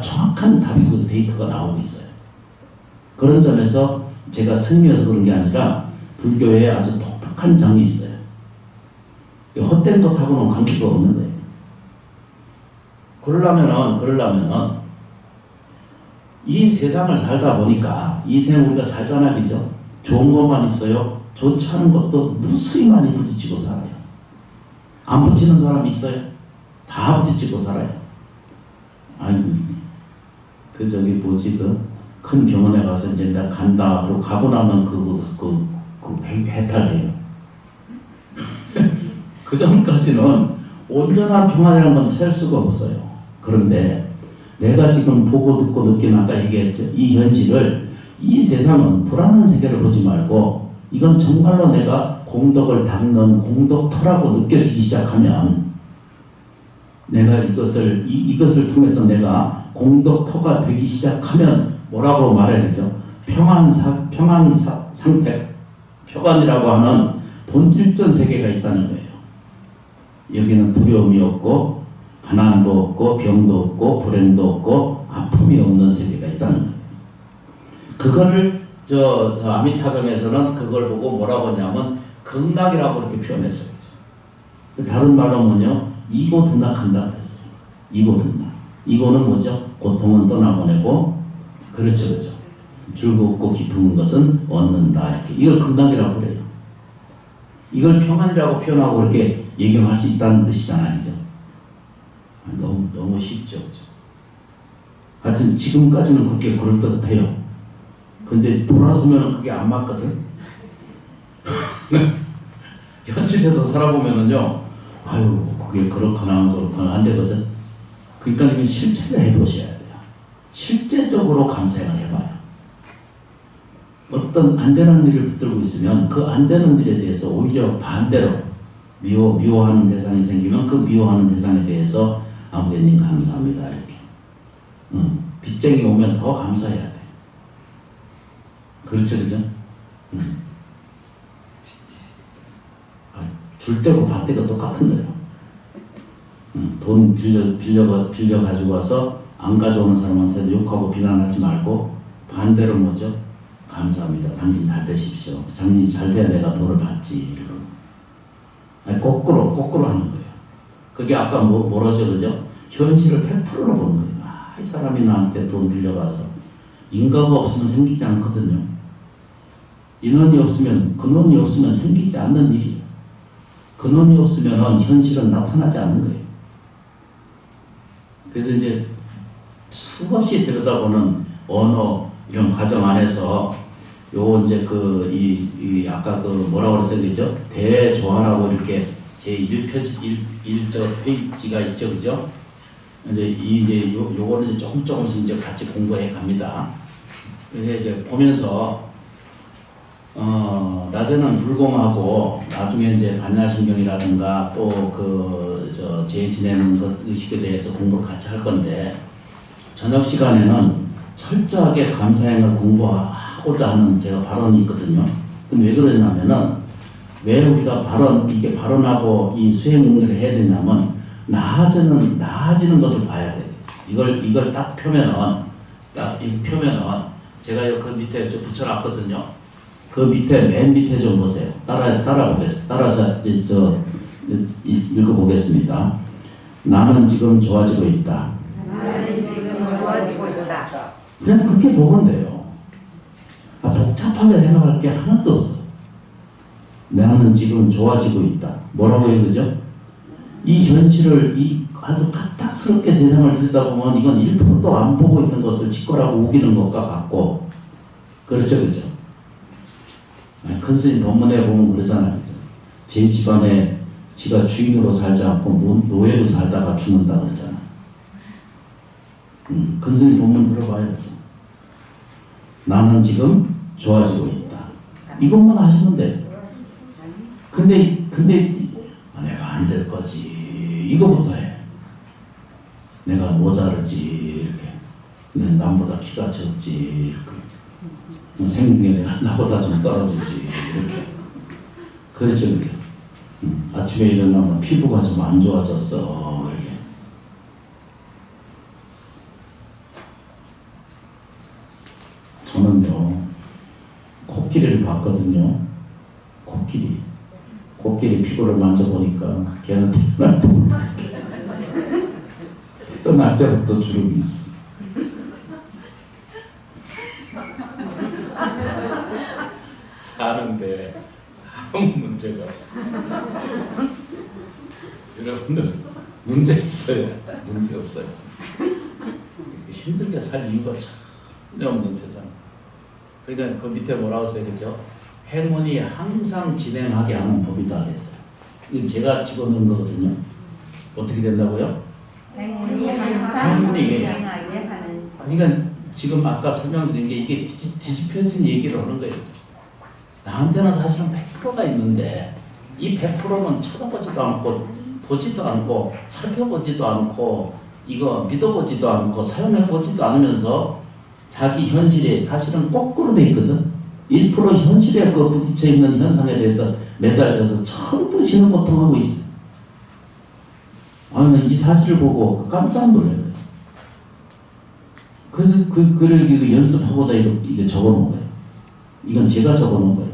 정확한 답이 그 데이터가 나오고 있어요. 그런 점에서 제가 승리여서 그런 게 아니라 불교에 아주 독특한 점이 있어요. 헛된 것하고는 관계가 없는 거예요. 그러려면은 이 세상을 살다 보니까 이 세상 우리가 살잖아, 그죠? 좋은 것만 있어요. 좋지 않은 것도 무수히 많이 부딪히고 살아요. 안 부딪히는 사람 있어요? 다 부딪히고 살아요. 아이고, 큰 병원에 가서 이제 내가 간다. 그러고 가고 나면 해탈해요. 그 전까지는 온전한 평안이라는 건 찾을 수가 없어요. 그런데 내가 지금 보고 듣고 느끼는 아까 얘기했죠. 이 현실을, 이 세상은 불안한 세계를 보지 말고 이건 정말로 내가 공덕을 닦는 공덕터라고 느껴지기 시작하면 내가 이것을 통해서 내가 공덕터가 되기 시작하면 뭐라고 말해야 되죠? 평안 상태, 평안이라고 하는 본질적 세계가 있다는 거예요. 여기는 두려움이 없고 가난도 없고 병도 없고 불행도 없고 아픔이 없는 세계가 있다는 거예요. 그거를 저 아미타경에서는 그걸 보고 뭐라고 하냐면 극락이라고 이렇게 표현했어요. 다른 말로 뭐냐? 이고 등락한다 그랬어요. 이고 등락. 이고는 뭐죠? 고통은 떠나보내고, 그렇죠. 즐겁고 기쁜 것은 얻는다. 이렇게. 이걸 극락이라고 그래요. 이걸 평안이라고 표현하고 이렇게 얘기할 수 있다는 뜻이잖아요. 그죠? 너무 쉽죠. 그죠? 하여튼 지금까지는 그렇게 그럴듯해요. 근데 돌아서면 그게 안 맞거든. 현실에서 살아보면은요, 아유, 그게 그렇거나 안 되거든. 그러니까 이게 실제로 해보셔야 돼요. 실제적으로 감생을 해봐요. 어떤 안 되는 일을 붙들고 있으면 그 안 되는 일에 대해서 오히려 반대로 미워하는 대상이 생기면 그 미워하는 대상에 대해서 아버님 감사합니다. 이렇게. 빚쟁이 오면 더 감사해야 돼. 그렇죠, 그죠? 줄 때고 받 때가 똑같은 거예요. 돈 빌려 가지고 와서 안 가져오는 사람한테도 욕하고 비난하지 말고 반대로 뭐죠? 감사합니다. 당신 잘 되십시오. 당신이 잘 돼야 내가 돈을 받지. 이러고. 아니, 거꾸로 하는 거예요. 그게 아까 뭐라죠, 그죠? 현실을 100%로 보는 거예요. 이 사람이 나한테 돈 빌려가서 인가가 없으면 생기지 않거든요. 근원이 없으면 생기지 않는 일이에요. 근원이 없으면 현실은 나타나지 않는 거예요. 그래서 이제 수없이 들여다보는 언어 이런 과정 안에서 이제 아까 뭐라고 그랬어요, 그죠? 대조화라고 이렇게 제1페이지가 있죠, 그죠? 요거는 이제 조금씩 이제 같이 공부해 갑니다. 그래서 이제 보면서 낮에는 불공하고 나중에 이제 반야신경이라든가 또 제 지내는 것 의식에 대해서 공부를 같이 할 건데 저녁 시간에는 철저하게 감사행을 공부하고자 하는 제가 발언이 있거든요. 근데 왜 그러냐면은 왜 우리가 이게 발언하고 이 수행 능력을 해야 되냐면 나아지는 것을 봐야 돼요. 이걸 딱 펴면은 제가 그 밑에 붙여놨거든요. 그 밑에 맨 밑에 좀 보세요. 따라서 읽어보겠습니다. 나는 지금 좋아지고 있다. 그냥 그렇게 보면 돼요. 복잡하게 생각할 게 하나도 없어. 나는 지금 좋아지고 있다. 뭐라고 해야 되죠? 이 현실을 아주 까딱스럽게 세상을 들여다보면 이건 1%도 안 보고 있는 것을 짓거라고 우기는 것과 같고, 그렇죠, 그죠? 큰 스님 법문에 보면 그러잖아요. 제 집안에 지가 주인으로 살지 않고 노예로 살다가 죽는다 그러잖아요. 큰 스님 법문 들어봐야죠. 나는 지금 좋아지고 있다. 이것만 하시면 돼. 근데 내가 안 될 거지. 이거부터 해. 내가 모자르지. 이렇게. 남보다 키가 적지. 이렇게. 생긴 게 내가 나보다 좀 떨어지지. 이렇게. 그렇죠. 이렇게. 아침에 일어나면 피부가 좀 안 좋아졌어. 이렇게. 저는요, 코끼리를 봤거든요. 코끼리 피부를 만져보니까 걔는 태어날 때부터 주름이 있어. 사는데 아무 문제가 없어. 여러분들 문제 있어요? 문제 없어요? 힘들게 살 이유가 전혀 없는 세상. 그러니까 그 밑에 뭐라고 써요, 그죠? 행운이 항상 진행하게 하는 법이다 그랬어요. 이거 제가 집어넣은 거거든요. 어떻게 된다고요? 행운이 항상 행운이 진행하게 하는. 그러니까 지금 아까 설명드린 게 이게 뒤집혀진 얘기를 하는 거예요. 나한테는 사실은 100%가 있는데 이 100%는 쳐다보지도 않고 보지도 않고 살펴보지도 않고 이거 믿어보지도 않고 사용해보지도 않으면서 자기 현실에 사실은 거꾸로 돼 있거든. 1% 현실에 그 부딪혀 있는 현상에 대해서 매달려서 처음 신음고통하고 있어. 아니, 이 사실을 보고 깜짝 놀래요. 그래서 그 글을 이거 연습하고자 이거 적어놓은 거예요. 이건 제가 적어놓은 거예요.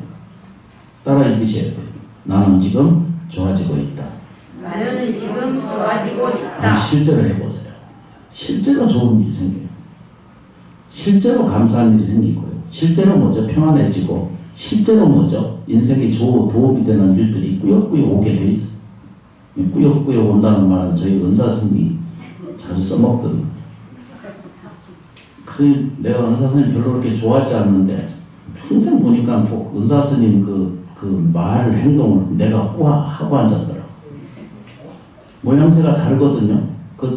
따라 읽으셔야 돼요. 나는 지금 좋아지고 있다. 나는 지금 좋아지고 있다. 실제로 해보세요. 실제로 좋은 일이 생겨요. 실제로 감사한 일이 생기고요. 실제로 뭐죠? 평안해지고, 실제로 뭐죠? 인생에 도움이 되는 일들이 꾸역꾸역 오게 돼 있어요. 꾸역꾸역 온다는 말은 저희 은사 스님이 자주 써먹던. 내가 은사 스님 별로 그렇게 좋아하지 않는데, 평생 보니까 꼭 은사 스님 그 말, 행동을 내가 하고 앉았더라고. 모양새가 다르거든요.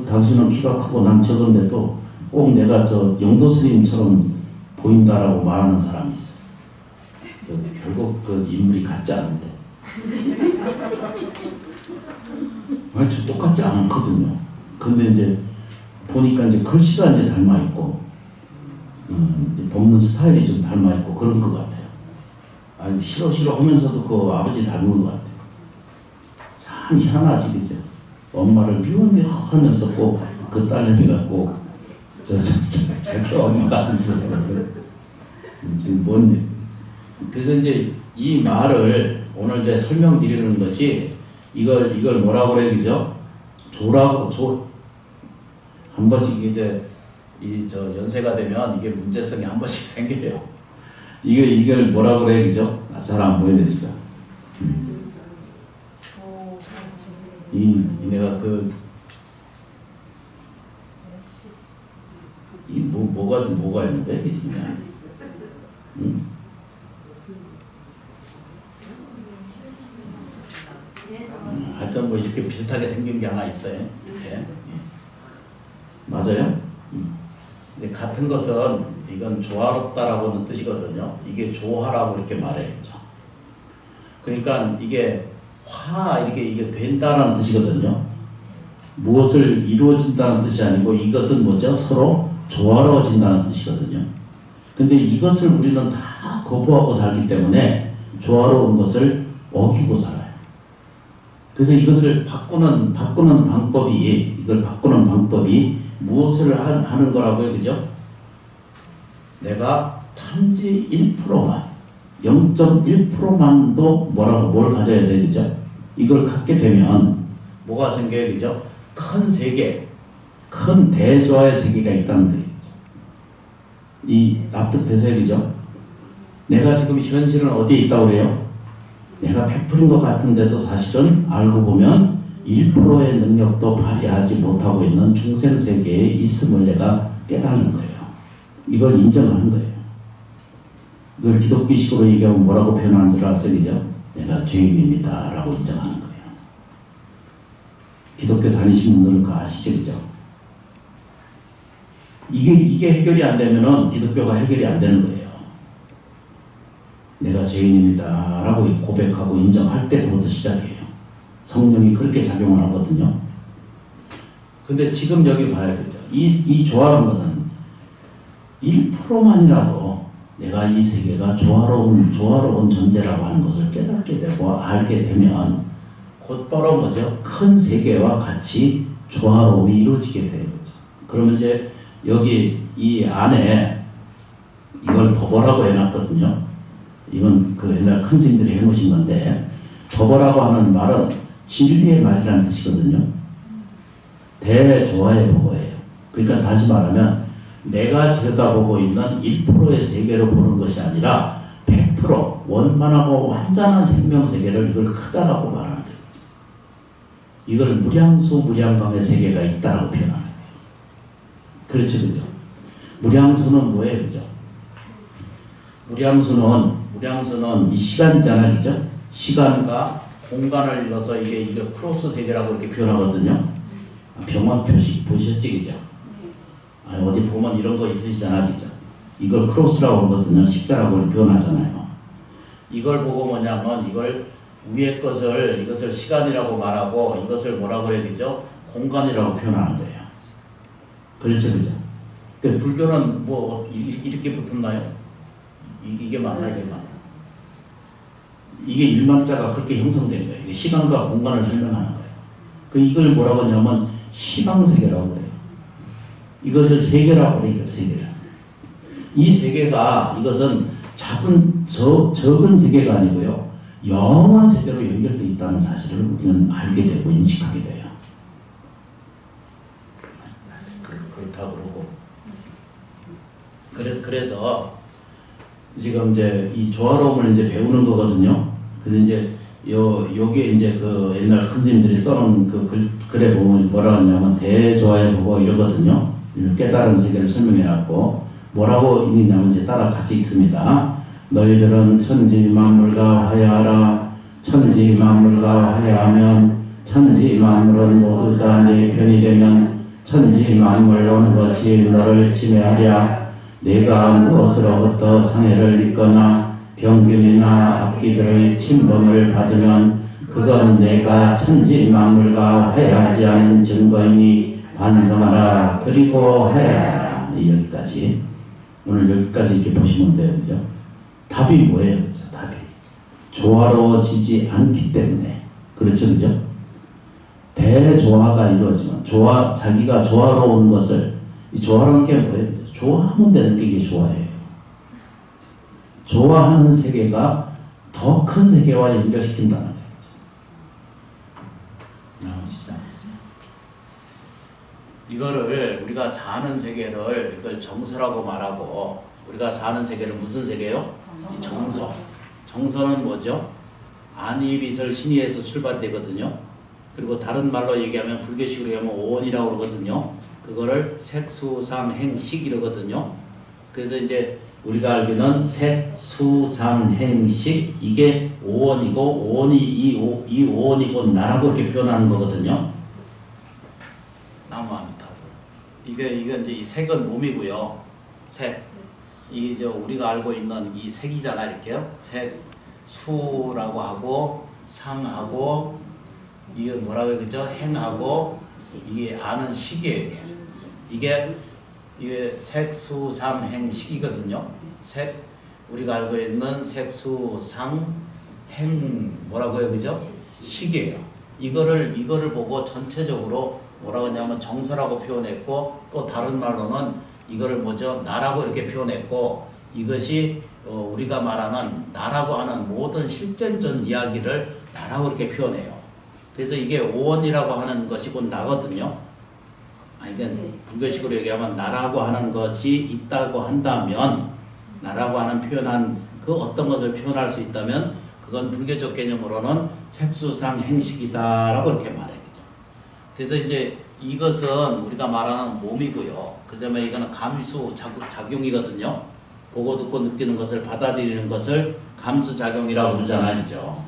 당신은 키가 크고 난 적은데도 꼭 내가 영도 스님처럼 보인다라고 말하는 사람이 있어요. 결국 그 인물이 같지 않은데. 아니, 똑같지 않거든요. 근데 이제 보니까 이제 글씨가 이제 닮아있고, 이제 법문 스타일이 좀 닮아있고 그런 것 같아요. 아니, 싫어 하면서도 그 아버지 닮은 것 같아요. 참 희한하지, 그죠? 엄마를 미워하면서 꼭 그 딸내미가 꼭 자기 엄마 같은 소리거든. 지금 그래서 이제 이 말을 오늘 이제 설명드리는 것이 이걸 뭐라고 그래야 되죠? 한 번씩 이제 연세가 되면 이게 문제성이 한 번씩 생겨요. 이걸 뭐라고 그래야 되죠? 잘 안 보여야 되죠. 내가 뭐가 있는 거야, 이게 지금? 응? 하여튼 뭐 이렇게 비슷하게 생긴 게 하나 있어요. 이렇게. 맞아요? 근데 같은 것은 이건 조화롭다라고는 뜻이거든요. 이게 조화라고 이렇게 말해야죠. 그러니까 이게 이게 된다는 뜻이거든요. 무엇을 이루어진다는 뜻이 아니고 이것은 뭐죠? 서로 조화로워진다는 뜻이거든요. 근데 이것을 우리는 다 거부하고 살기 때문에 조화로운 것을 어기고 살아요. 그래서 이것을 바꾸는 방법이 무엇을 하는 거라고요, 그죠? 내가 단지 1%만, 0.1%만도 뭘 가져야 돼, 그죠? 이걸 갖게 되면 뭐가 생겨요, 그죠? 큰 세계, 큰 대조화의 세계가 있다는 거예요. 이 납득되세요, 그죠? 내가 지금 현실은 어디에 있다고 그래요? 내가 100%인 것 같은데도 사실은 알고 보면 1%의 능력도 발휘하지 못하고 있는 중생세계에 있음을 내가 깨닫는 거예요. 이걸 인정하는 거예요. 이걸 기독교식으로 얘기하면 뭐라고 표현하는 줄 아세요? 그죠? 내가 죄인입니다 라고 인정하는 거예요. 기독교 다니신 분들은 그거 아시죠? 그죠? 이게 해결이 안 되면은 기독교가 해결이 안 되는 거예요. 내가 죄인입니다 라고 고백하고 인정할 때부터 시작해요. 성령이 그렇게 작용을 하거든요. 근데 지금 여기 봐야겠죠. 이 조화로운 것은 1%만이라도 내가 이 세계가 조화로운 존재라고 하는 것을 깨닫게 되고 알게 되면 곧바로 뭐죠? 큰 세계와 같이 조화로움이 이루어지게 되는 거죠. 그러면 이제 여기 이 안에 이걸 법어라고 해놨거든요. 이건 그 옛날 큰 스님들이 해놓으신 건데, 법어라고 하는 말은 진리의 말이라는 뜻이거든요. 대조화의 법어예요. 그러니까 다시 말하면 내가 들여다보고 있는 1%의 세계로 보는 것이 아니라 100% 원만하고 완전한 생명세계를 이걸 크다라고 말하는 거죠. 이걸 무량수 무량광의 세계가 있다라고 표현하는 거예요. 그렇죠, 그죠? 무량수는 뭐예요, 그죠? 무량수는 이 시간이잖아요, 그죠? 시간과 공간을 읽어서 이게 크로스 세계라고 이렇게 표현하거든요. 병원 표식 보셨지, 그죠? 아니, 어디 보면 이런 거 있으시잖아요, 그죠? 이걸 크로스라고 하거든요. 십자라고 표현하잖아요. 이걸 보고 뭐냐면 이걸 위에 것을 이것을 시간이라고 말하고 이것을 뭐라고 그래야 되죠? 공간이라고 표현하는 거예요. 그렇죠, 그죠? 불교는 뭐 이렇게 붙었나요? 이게 맞나, 이게 맞나? 이게 일만자가 그렇게 형성된 거예요. 이게 시간과 공간을 설명하는 거예요. 이걸 뭐라고 하냐면 시방세계라고 그래요. 이것을 세계라고 그래요, 세계를. 이 세계가 이것은 적은 세계가 아니고요. 영원 세계로 연결되어 있다는 사실을 우리는 알게 되고 인식하게 돼요. 그렇다고 그러고. 그래서 지금 이제 이 조화로움을 이제 배우는 거거든요. 그래서 이제 요게 이제 그 옛날 큰 스님들이 써놓은 그 글에 보면 뭐라고 하냐면 대조화의 법어 이러거든요. 깨달은 세계를 설명해놨고 뭐라고 읽냐면 이제 따라 같이 읽습니다. 너희들은 천지 만물과 화해하라. 천지 만물과 화해하면 천지 만물은 모두 다 네 편이 되면 천지 만물 어느 것이 너를 침해하랴. 내가 무엇으로부터 상해를 입거나 병균이나 악기들의 침범을 받으면 그건 내가 천지 만물과 화해하지 않은 증거이니 반성하라. 그리고 화해하라. 여기까지. 오늘 여기까지 이렇게 보시면 돼요, 그죠? 답이 뭐예요, 그죠? 답이 조화로워지지 않기 때문에. 그렇죠, 그죠? 대조화가 이루어지면 자기가 조화로운 것을, 이 조화로운 게 뭐예요? 좋아하면 되는 게 이게 조화예요. 좋아하는 세계가 더 큰 세계와 연결시킨다는 거죠. 나오시죠? 이거를 우리가 사는 세계를 이걸 정서라고 말하고, 우리가 사는 세계를 무슨 세계요? 이 정서. 정서는 뭐죠? 안이빛을 신의에서 출발이 되거든요. 그리고 다른 말로 얘기하면 불교식으로 얘기하면 오원이라고 그러거든요. 그거를 색수상행식 이러거든요. 그래서 이제 우리가 알기는 색수상행식 이게 오원이고, 오원이 이 오원이고 나라고 이렇게 표현하는 거거든요. 나무아미타불. 이게 이제 이 색은 몸이고요. 색. 이 우리가 알고 있는 이 색이잖아, 이렇게요. 색, 수라고 하고 상하고 이게 뭐라고 그죠? 행하고 이게 아는 식이에요. 이게 색수상행식이거든요. 색, 우리가 알고 있는 색수상행 뭐라고 해요, 그죠? 식이에요. 이거를 보고 전체적으로 뭐라고 하냐면 정서라고 표현했고, 또 다른 말로는 이거를 뭐죠? 나라고 이렇게 표현했고, 이것이 우리가 말하는 나라고 하는 모든 실존적 이야기를 나라고 이렇게 표현해요. 그래서 이게 오원이라고 하는 것이 곧 나거든요. 그러니까 불교식으로 얘기하면 나라고 하는 것이 있다고 한다면, 나라고 하는 표현한 그 어떤 것을 표현할 수 있다면 그건 불교적 개념으로는 색수상 행식이다라고 이렇게 말해요. 그래서 이제 이것은 우리가 말하는 몸이고요. 그다음에 이거는 감수 작용이거든요. 보고 듣고 느끼는 것을 받아들이는 것을 감수작용이라고 그러잖아요. 그죠?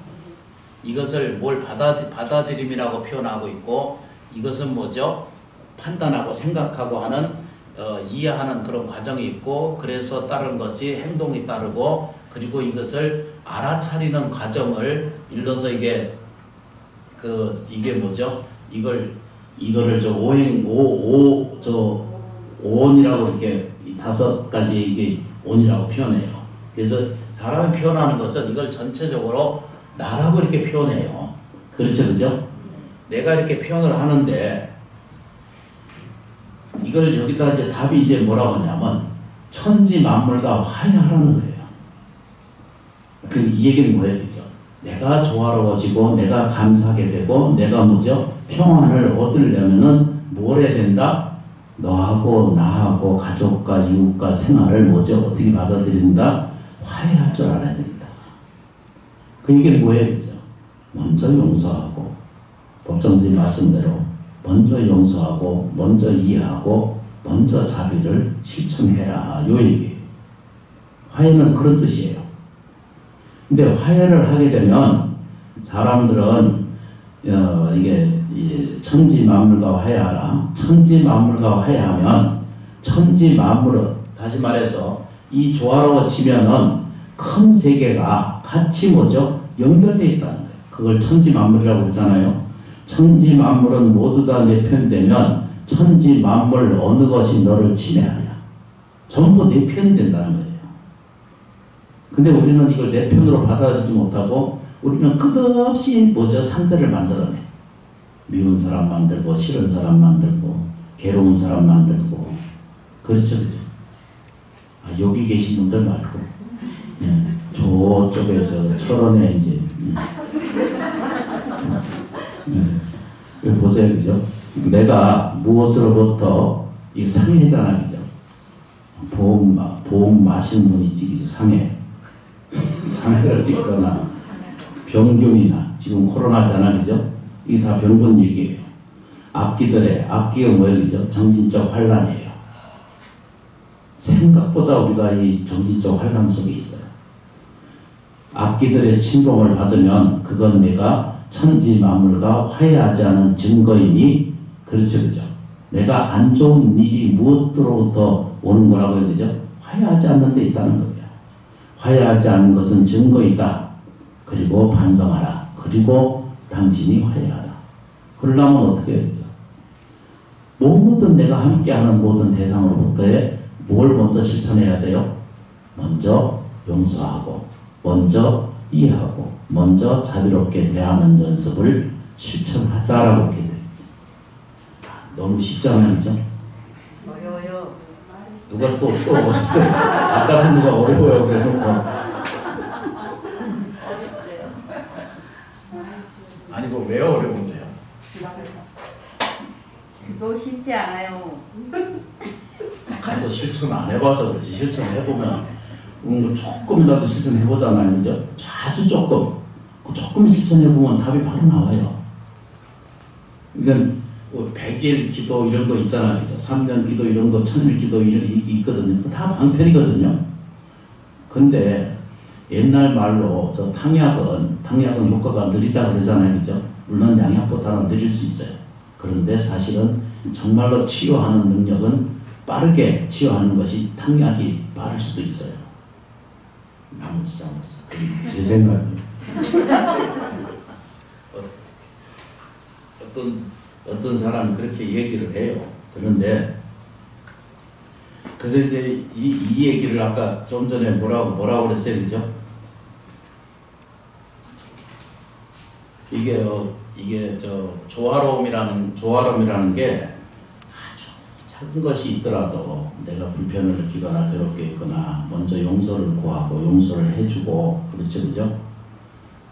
이것을 뭘 받아들임이라고 표현하고 있고, 이것은 뭐죠? 판단하고 생각하고 하는 이해하는 그런 과정이 있고, 그래서 따른 것이 행동이 따르고, 그리고 이것을 알아차리는 과정을 일러서 이게 뭐죠? 이거를 오원이라고 이렇게 5가지 이게 온이라고 표현해요. 그래서 사람이 표현하는 것은 이걸 전체적으로 나라고 이렇게 표현해요. 그렇죠, 그죠? 내가 이렇게 표현을 하는데 이걸 여기다 이제 답이 이제 뭐라고 하냐면 천지 만물과 화해하라는 거예요. 이 얘기는 뭐예요, 그죠? 내가 조화로워지고 내가 감사하게 되고 내가 뭐죠? 평안을 얻으려면은 뭘 해야 된다? 너하고 나하고 가족과 이웃과 생활을 뭐죠? 어떻게 받아들인다? 화해할 줄 알아야 된다. 그 얘기는 뭐예요, 그죠? 먼저 용서하고 법정스님 말씀대로 먼저 용서하고 먼저 이해하고 먼저 자비를 실천해라. 요 얘기예요. 화해는 그런 뜻이에요. 근데 화해를 하게 되면 사람들은 이게 천지 만물과 화해하라. 천지 만물과 화해하면 천지 만물은 다시 말해서 이 조화로워지면은 큰 세계가 같이 뭐죠? 연결되어 있다는 거예요. 그걸 천지 만물이라고 그러잖아요. 천지 만물은 모두 다 내 편 되면 천지 만물 어느 것이 너를 침해하냐. 전부 내 편이 된다는 거예요. 근데 우리는 이걸 내 편으로 받아들이지 못하고 우리는 끝없이 뭐죠? 상대를 만들어내. 미운 사람 만들고 싫은 사람 만들고 괴로운 사람 만들고 그렇죠, 그죠? 여기 계신 분들 말고 저쪽에서 철원에 이제 보세요, 그죠? 내가 무엇으로부터 이 상해잖아, 그죠? 보험 마시는 분이 있지, 그죠? 상해를 입거나 병균이나 지금 코로나잖아, 그죠? 이게 다 병균 얘기예요. 악기가 뭐예요, 그죠? 정신적 환란이에요. 생각보다 우리가 이 정신적 환란 속에 있어요. 악기들의 침범을 받으면 그건 내가 천지 만물과 화해하지 않은 증거이니 그렇죠, 그죠? 내가 안 좋은 일이 무엇으로부터 오는 거라고요, 그죠? 화해하지 않는 데 있다는 거예요. 화해하지 않는 것은 증거이다. 그리고 반성하라. 그리고 당신이 화해하라. 그러려면 어떻게 해야 되죠? 모든 내가 함께하는 모든 대상으로부터의 뭘 먼저 실천해야 돼요? 먼저 용서하고 먼저 이해하고 먼저 자비롭게 대하는 연습을 실천하자라고 이렇게 돼요. 너무 쉽잖아요, 그죠? 어려워요. 누가 또 아까 누가 어려워요 그래놓고 아니 이거 왜 어려운데요? 그거 쉽지 않아요. 가서 실천 안 해봐서 그렇지 실천해보면 조금이라도 실천해보잖아요, 그죠? 아주 조금 실천해보면 답이 바로 나와요. 그러니까 100일 기도 이런 거 있잖아요, 그죠? 3년 기도 이런 거, 1000일 기도 이런 거 있거든요. 다 방편이거든요. 근데 옛날 말로 저 탕약은 효과가 느리다 그러잖아요, 그죠? 물론 양약보다는 느릴 수 있어요. 그런데 사실은 정말로 치유하는 능력은 빠르게 치유하는 것이 탕약이 빠를 수도 있어요. 나머지 잘못했어요. 제 생각이에요. 어떤 사람이 그렇게 얘기를 해요. 그런데 그래서 이제 이 얘기를 아까 좀 전에 뭐라고 그랬어요, 그죠? 이게 조화로움이라는 게 아주 작은 것이 있더라도 내가 불편을 느끼거나 괴롭게 있거나 먼저 용서를 구하고 용서를 해주고 그렇죠, 그죠?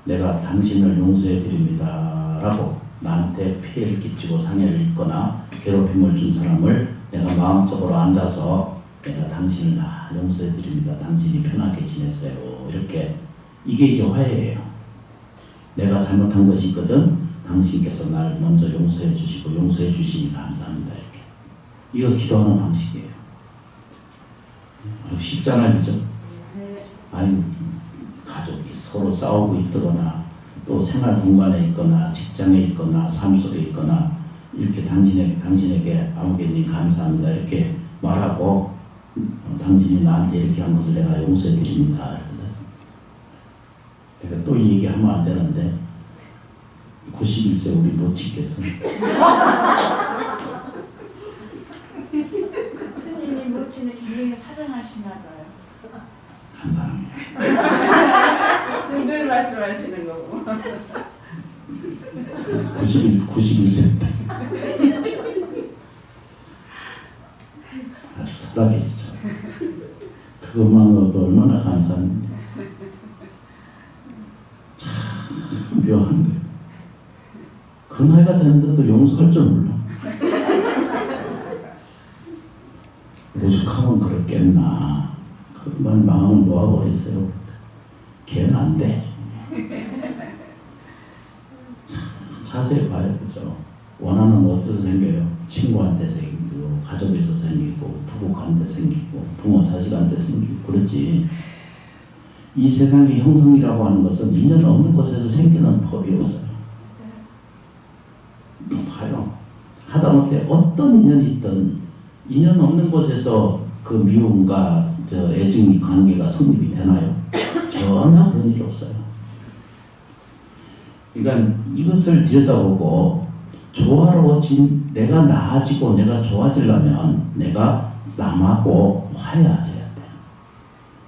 내가 당신을 용서해 드립니다 라고 나한테 피해를 끼치고 상해를 입거나 괴롭힘을 준 사람을 내가 마음속으로 앉아서 내가 당신을 다 용서해 드립니다. 당신이 편하게 지내세요. 이렇게 이게 이제 화해예요. 내가 잘못한 것이 있거든 당신께서 날 먼저 용서해 주시고 용서해 주시니 감사합니다. 이렇게 이거 기도하는 방식이에요. 쉽잖아요, 그죠? 아니 가족이 서로 싸우고 있거나 또 생활 공간에 있거나 직장에 있거나 삶 속에 있거나 이렇게 당신에게 아무개님 감사합니다 이렇게 말하고 당신이 나한테 이렇게 한 것을 내가 용서해 드립니다. 그러니까 또 이 얘기하면 안 되는데 91세 우리 못 지켰어. 스님이 모친을 굉장히 사랑하시나 봐요. 한 사람이에요. 늘 말씀하시는 거고. 91세인데. 아직 살아계시죠. 그것만으로도 얼마나 감사합니다. 참 묘한데. 그 나이가 됐는데도 용서할 줄 몰라. 오죽하면 그렇겠나. 그만 마음을 놓아버리세요. 걔는 안 돼. 자세히 봐야 되죠. 원하는 어디서 생겨요? 친구한테 생기고, 가족에서 생기고, 부부한테 생기고, 부모 자식한테 생기고, 그렇지. 이 세상의 형성이라고 하는 것은 인연 없는 곳에서 생기는 법이 없어요. 봐요. 하다못해 어떤 인연이 있든 인연 없는 곳에서 그 미움과 애증 관계가 성립이 되나요? 전혀 그런 일 없어요. 그러니까 이것을 들여다보고 조화로워진 내가 나아지고 내가 좋아지려면 내가 남하고 화해하셔야 돼.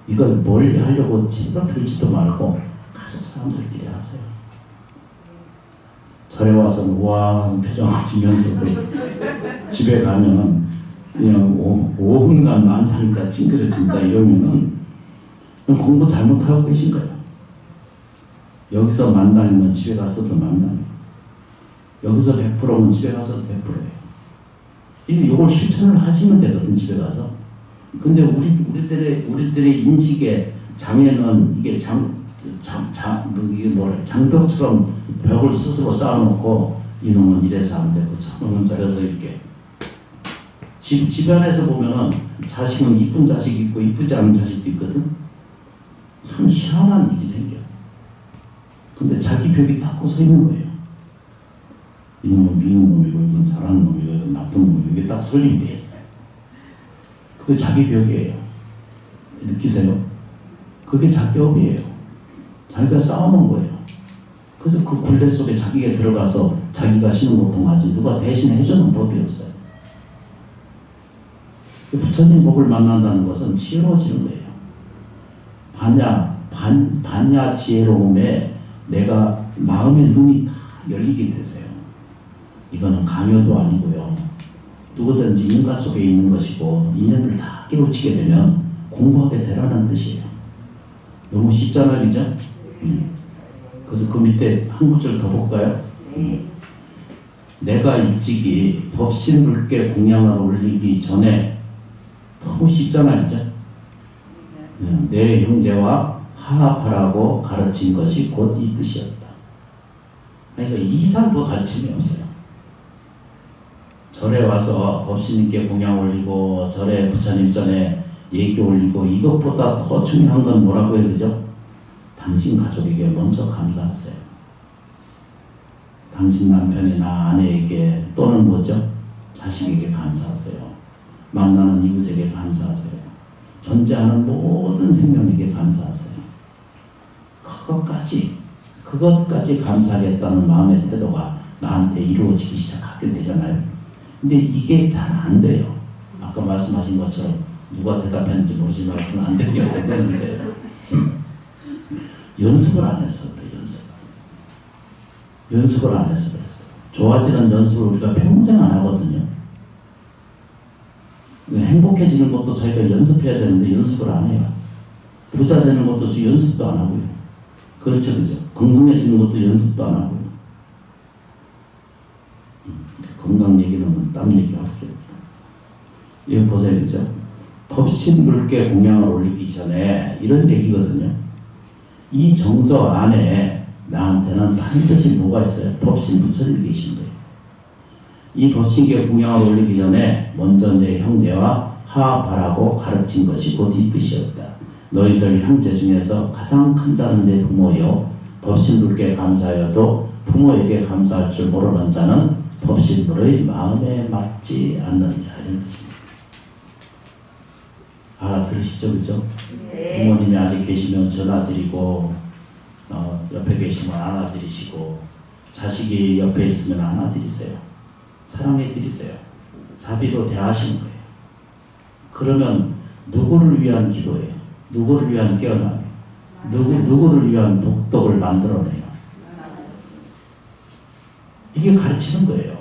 이걸 멀리 하려고 집도 들지도 말고 가족 사람들끼리 하세요. 절에 와서 우아한 표정을 지면서도 집에 가면은 그냥 오분간 만상이다 찡그려진다 이러면은 공부 잘못하고 계신 거예요. 여기서 만나면 집에 가서도 만나요. 여기서 100%면 집에 가서도 100%예요. 이걸 실천을 하시면 되거든 집에 가서. 근데 우리들의 인식의 장애는 이게 장벽처럼 벽을 스스로 쌓아놓고 이놈은 이래서 안 되고 저놈은 저래서 이렇게 집 안에서 보면은 자식은 이쁜 자식이 있고 이쁘지 않은 자식도 있거든. 참 희한한 일이 생겨. 근데 자기 벽이 닫고 서 있는 거예요. 이놈은 미운 놈이고 이건 잘하는 놈이고 이건 나쁜 놈이고 이게 딱 설립이 돼 있어요. 그게 자기 벽이에요. 느끼세요? 그게 자기 업이에요. 자기가 쌓아놓은 거예요. 그래서 그 굴레 속에 자기가 들어가서 자기가 쉬는 고통하지 누가 대신 해주는 법이 없어요. 부처님 법을 만난다는 것은 지혜로워지는 거예요. 반야 지혜로움에 내가 마음의 눈이 다 열리게 되세요. 이거는 강요도 아니고요. 누구든지 인가 속에 있는 것이고 인연을 다 깨우치게 되면 공부하게 되라는 뜻이에요. 너무 쉽잖아요, 그죠? 그래서 그 밑에 한 구절 더 볼까요? 내가 일찍이 법신불계 공양을 올리기 전에 너무 쉽잖아요, 그죠? 내 형제와 화합하라고 가르친 것이 곧 이 뜻이었다. 그러니까 이상도 가르침이 없어요. 절에 와서 법신님께 공양 올리고 절에 부처님 전에 얘기 올리고 이것보다 더 중요한 건 뭐라고요, 그죠? 당신 가족에게 먼저 감사하세요. 당신 남편이나 아내에게 또는 뭐죠? 자식에게 감사하세요. 만나는 이웃에게 감사하세요. 존재하는 모든 생명에게 감사하세요. 그것까지 감사하겠다는 마음의 태도가 나한테 이루어지기 시작하게 되잖아요. 근데 이게 잘 안 돼요. 아까 말씀하신 것처럼 누가 대답했는지 모르지만 그건 안 되게 되는데 연습을 안 해서 그래. 연습을 안 해서 그래서 좋아지는 연습을 우리가 평생 안 하거든요. 행복해지는 것도 저희가 연습해야 되는데 연습을 안 해요. 부자 되는 것도 연습도 안 하고요. 그렇죠, 그죠? 건강해지는 것도 연습도 안 하고요. 건강 얘기는 딴 얘기 할게요. 이거 보세요, 그죠? 법신불계 공양을 올리기 전에 이런 얘기거든요. 이 정서 안에 나한테는 반드시 뭐가 있어요? 법신 부처님 계신 거예요. 이 법신계 공양을 올리기 전에 먼저 내 형제와 화합하라고 가르친 것이 곧 이 뜻이었다. 너희들 형제 중에서 가장 큰 자는 내 부모요. 법신불께 감사하여도 부모에게 감사할 줄 모르는 자는 법신불의 마음에 맞지 않느니라. 이런 뜻입니다. 알아들으시죠? 그죠? 네. 부모님이 아직 계시면 전화드리고 옆에 계시면 안아드리시고 자식이 옆에 있으면 안아드리세요. 사랑해드리세요. 자비로 대하시는 거예요. 그러면 누구를 위한 기도예요? 누구를 위한 깨어남이에요? 누구를 위한 복덕을 만들어내요? 이게 이게 가르치는 거예요.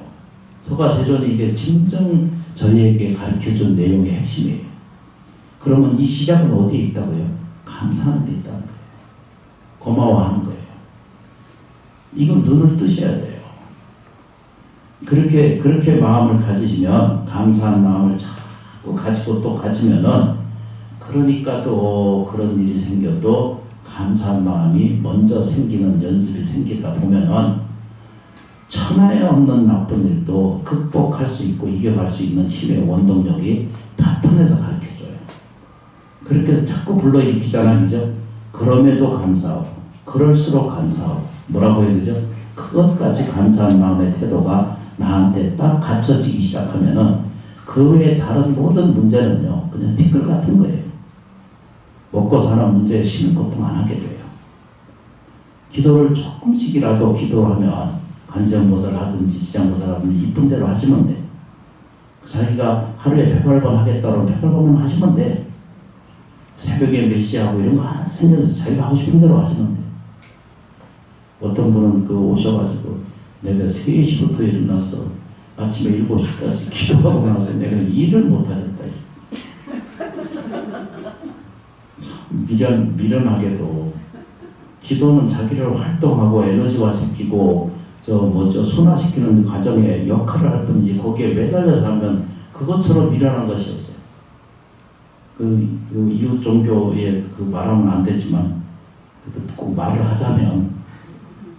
서가세존이 이게 진정 저희에게 가르쳐준 내용의 핵심이에요. 그러면 이 시작은 어디에 있다고요? 감사하는 데 있다는 거예요. 고마워하는 거예요. 이건 눈을 뜨셔야 돼요. 그렇게 마음을 가지시면, 감사한 마음을 자꾸 가지고 또 가지면은, 그러니까 또 그런 일이 생겨도 감사한 마음이 먼저 생기는 연습이 생기다 보면은 천하에 없는 나쁜 일도 극복할 수 있고 이겨갈 수 있는 힘의 원동력이 바탕에서 가르쳐줘요. 그렇게 해서 자꾸 불러일으키잖아요. 그죠? 그럼에도 감사하고, 그럴수록 감사하고, 뭐라고 해야 되죠? 그것까지 감사한 마음의 태도가 나한테 딱 갖춰지기 시작하면은 그 외에 다른 모든 문제는요, 그냥 티끌 같은 거예요. 먹고 사는 문제에 심은 고통 안 하게 돼요. 기도를 조금씩이라도 기도하면 관세음보살 하든지 지장보살 하든지 이쁜 대로 하시면 돼. 자기가 하루에 108번 하겠다고 108번만 하시면 돼. 새벽에 몇 시에 하고 이런 거 안 생겨서 자기가 하고 싶은 대로 하시면 돼. 어떤 분은 오셔가지고 내가 3시부터 일어나서 아침에 7시까지 기도하고 나서 내가 일을 못하겠다. 참 미련하게도 기도는 자기를 활동하고 에너지화시키고 순화시키는 과정에 역할을 할 뿐이지 거기에 매달려서 하면 그것처럼 미련한 것이 없어요. 이웃 종교에 말하면 안 되지만 그래도 꼭 말을 하자면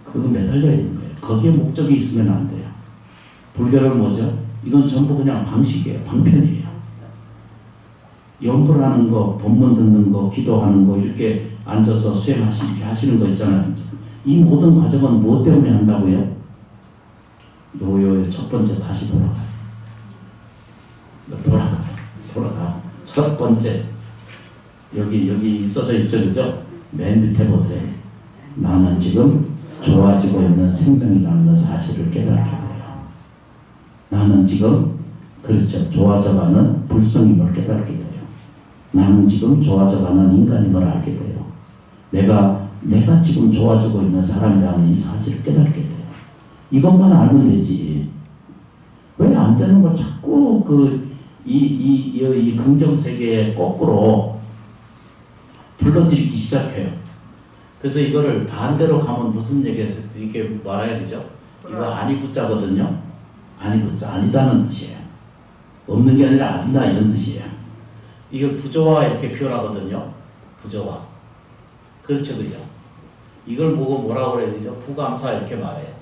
그거 매달려 있는 거예요. 거기에 목적이 있으면 안 돼요. 불교는 뭐죠? 이건 전부 그냥 방식이에요. 방편이에요. 연불하는 거, 법문 듣는 거, 기도하는 거 이렇게 앉아서 이렇게 하시는 거 있잖아요. 이 모든 과정은 무엇 때문에 한다고요? 요 첫 번째 다시 돌아가. 첫 번째 여기 써져 있죠, 그죠? 맨 밑에 보세요. 나는 지금 좋아지고 있는 생명이라는 사실을 깨닫게 돼요. 나는 지금 좋아져가는 불성임을 깨닫게 돼요. 나는 지금 좋아져가는 인간임을 알게 돼요. 내가 지금 좋아지고 있는 사람이라는 이 사실을 깨닫게 돼요. 이것만 알면 되지. 왜 안 되는 걸 자꾸 이 긍정세계에 거꾸로 불러들이기 시작해요. 그래서 이거를 반대로 가면 무슨 얘기였어요? 이게 말해야 되죠? 이거 아니구자거든요. 아니구자, 아니다는 뜻이에요. 없는 게 아니라 아니다 이런 뜻이에요. 이걸 부조화 이렇게 표현하거든요. 부조화. 그렇죠, 그죠? 이걸 보고 뭐라고 그래야 되죠? 부감사 이렇게 말해요.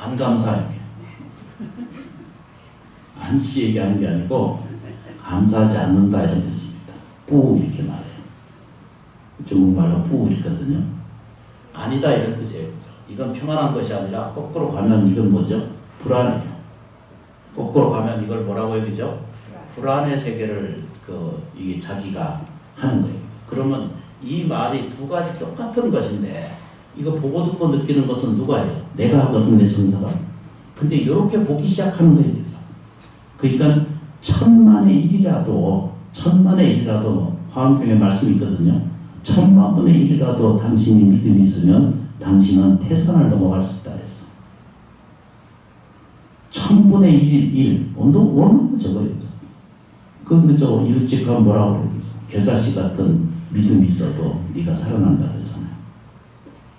안감사 이렇게. 안씨 얘기하는 게 아니고 감사하지 않는다 이런 뜻입니다. 부 이렇게 말해요. 중국말로 부 이렇거든요. 아니다 이런 뜻이에요. 그죠? 이건 평안한 것이 아니라 거꾸로 가면 이건 뭐죠? 불안해요. 거꾸로 가면 이걸 뭐라고 해야 되죠? 불안의 세계를 이게 자기가 하는 거예요. 그러면 이 말이 두 가지 똑같은 것인데 이거 보고 듣고 느끼는 것은 누가 해요? 내가 하거든요, 정서가. 근데 이렇게 보기 시작하는 거예요. 그러니까 천만의 일이라도 화엄경의 말씀이 있거든요. 1000만분의 1이라도 당신이 믿음이 있으면 당신은 태산을 넘어갈 수 있다 했어. 1000분의 1, 어느도 적어요. 근데 이웃집가 뭐라고 그러죠? 겨자씨 같은 믿음이 있어도 네가 살아난다 그러잖아요.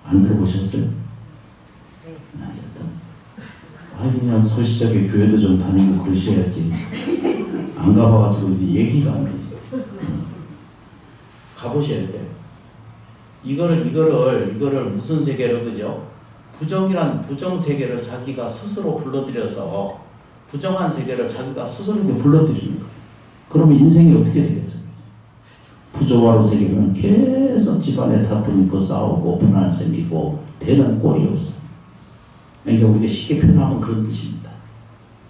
안 들어보셨어요? 네. 그냥 소시적에 교회도 좀 다니고 그러셔야지. 안 가봐가지고 이제 얘기가 안 되지. 가보셔야 돼요. 이거를 무슨 세계를, 그죠? 부정 세계를 자기가 스스로 불러들여서 부정한 세계를 자기가 스스로 불러들이는 거예요. 그러면 인생이 어떻게 되겠어요? 부조화로 새기면 계속 집안에 다툼 있고 싸우고 분란 생기고 되는 꼴이 없어. 그러니까 우리가 쉽게 표현하면 그런 뜻입니다.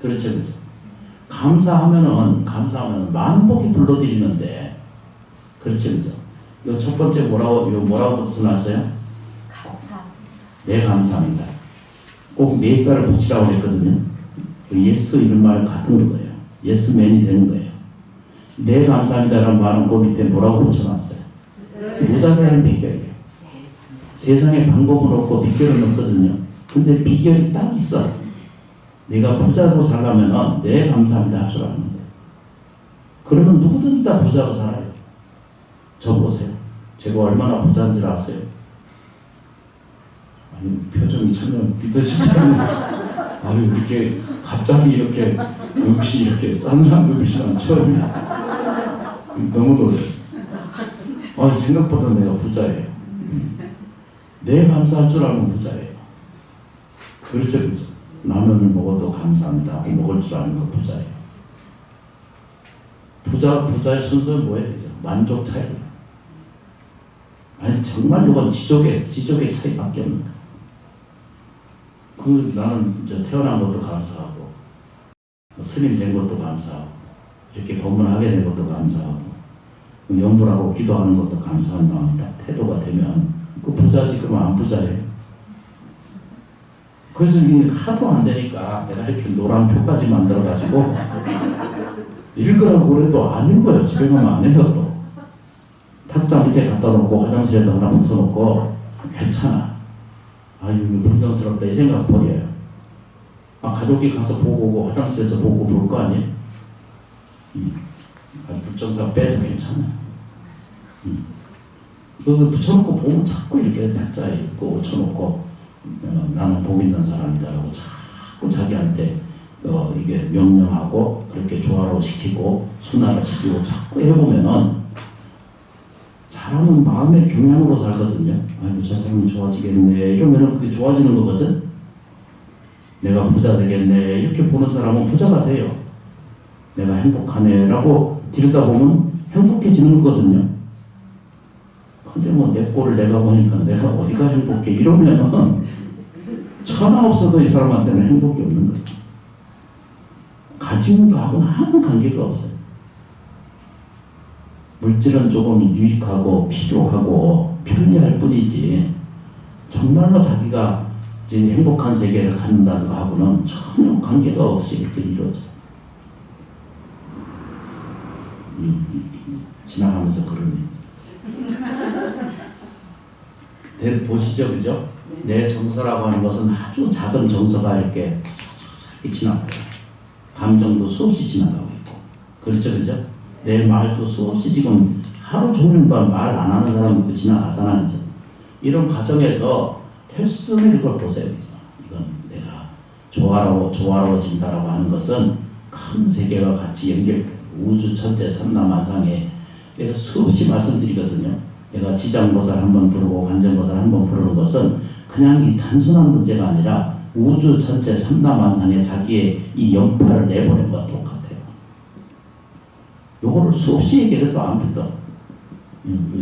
그렇죠, 그죠? 감사하면은 만복이 불러들이는데, 그렇죠, 그죠? 요 첫 번째 뭐라고 써놨어요? 감사. 네, 감사합니다. 꼭 네 자를 붙이라고 했거든요. 예스 이런 말 같은 거예요. 예스맨이 되는 거예요. 네, 감사합니다라는 말은 그 밑에 뭐라고 붙여놨어요? 무자비하는 비결이에요. 세상에 방법은 없고 비결은 없거든요. 근데 비결이 딱 있어. 내가 부자로 살려면 네 감사합니다 할 줄 아는 거예요. 그러면 누구든지 다 부자로 살아요. 저 보세요. 제가 얼마나 부자인지 아세요? 아니, 표정이 전혀 믿어지지 않아요. 아유, 이렇게 갑자기 이렇게 눈빛이 이렇게 쌍난 눈빛이 처음이야. 너무 놀랐어. 생각보다 내가 부자예요. 내 감사할 줄 알면 부자예요. 그렇죠, 그렇죠. 라면을 먹어도 감사합니다 하고 먹을 줄 아는 건 부자예요. 부자의 순서는 뭐예요? 그죠? 만족 차이. 아니, 정말 이건 지족의 차이밖에 없는 거야. 나는 이제 태어난 것도 감사하고, 스님 된 것도 감사하고, 이렇게 법문하게 된 것도 감사하고, 염불하고 기도하는 것도 감사한 마음 태도가 되면, 그 부자지, 그러면 안 부자예요. 그래서 이게 하도 안 되니까 내가 이렇게 노란 표까지 만들어가지고, 읽으라고 그래도 안 읽어요. 집에 가면 안 해요, 또. 탁자 밑에 갖다 놓고 화장실에다 하나 붙여놓고, 괜찮아. 아유, 불경스럽다 이 생각 버려요. 가족이 가서 보고 오고 화장실에서 보고 볼 거 아니에요? 불정사 빼도 괜찮아. 그거 붙여놓고 보면 자꾸 이렇게 탁자에 있고 붙여놓고 나는 복 있는 사람이다라고 자꾸 자기한테 이게 명령하고 그렇게 조화로 시키고 순화를 시키고 자꾸 해보면은 사람은 마음의 경향으로 살거든요. 아이고, 저 사람은 좋아지겠네. 이러면은 그게 좋아지는 거거든. 내가 부자 되겠네. 이렇게 보는 사람은 부자가 돼요. 내가 행복하네라고 들여다보면 행복해지는 거거든요. 근데 뭐 내 꼴을 내가 보니까 내가 어디가 행복해. 이러면은 천하 없어도 이 사람한테는 행복이 없는 거예요. 가진 거하고는 아무 관계가 없어요. 물질은 조금 유익하고 필요하고 편리할 뿐이지 정말로 자기가 이제 행복한 세계를 갖는다는 거하고는 전혀 관계가 없이 이렇게 이루어져요. 지나가면서 그러니 보시죠, 그죠? 내 정서라고 하는 것은 아주 작은 정서가 이렇게 지나가요. 감정도 수없이 지나가고 있고, 그렇죠, 그죠? 내 말도 수없이 지금 하루 종일 말 안 하는 사람도 지나가잖아, 그죠? 이런 과정에서 텔스는 이걸 보세요, 그죠? 이건 내가 조화로워진다라고 하는 것은 큰 세계와 같이 연결, 우주 천재 삼라만상에 내가 수없이 말씀드리거든요. 내가 지장보살 한번 부르고 관세음보살 한번 부르는 것은 그냥 이 단순한 문제가 아니라 우주 전체 삼라만상에 자기의 이 영파를 내보낸 것과 똑같아요. 요거를 수없이 얘기해도 안 믿어.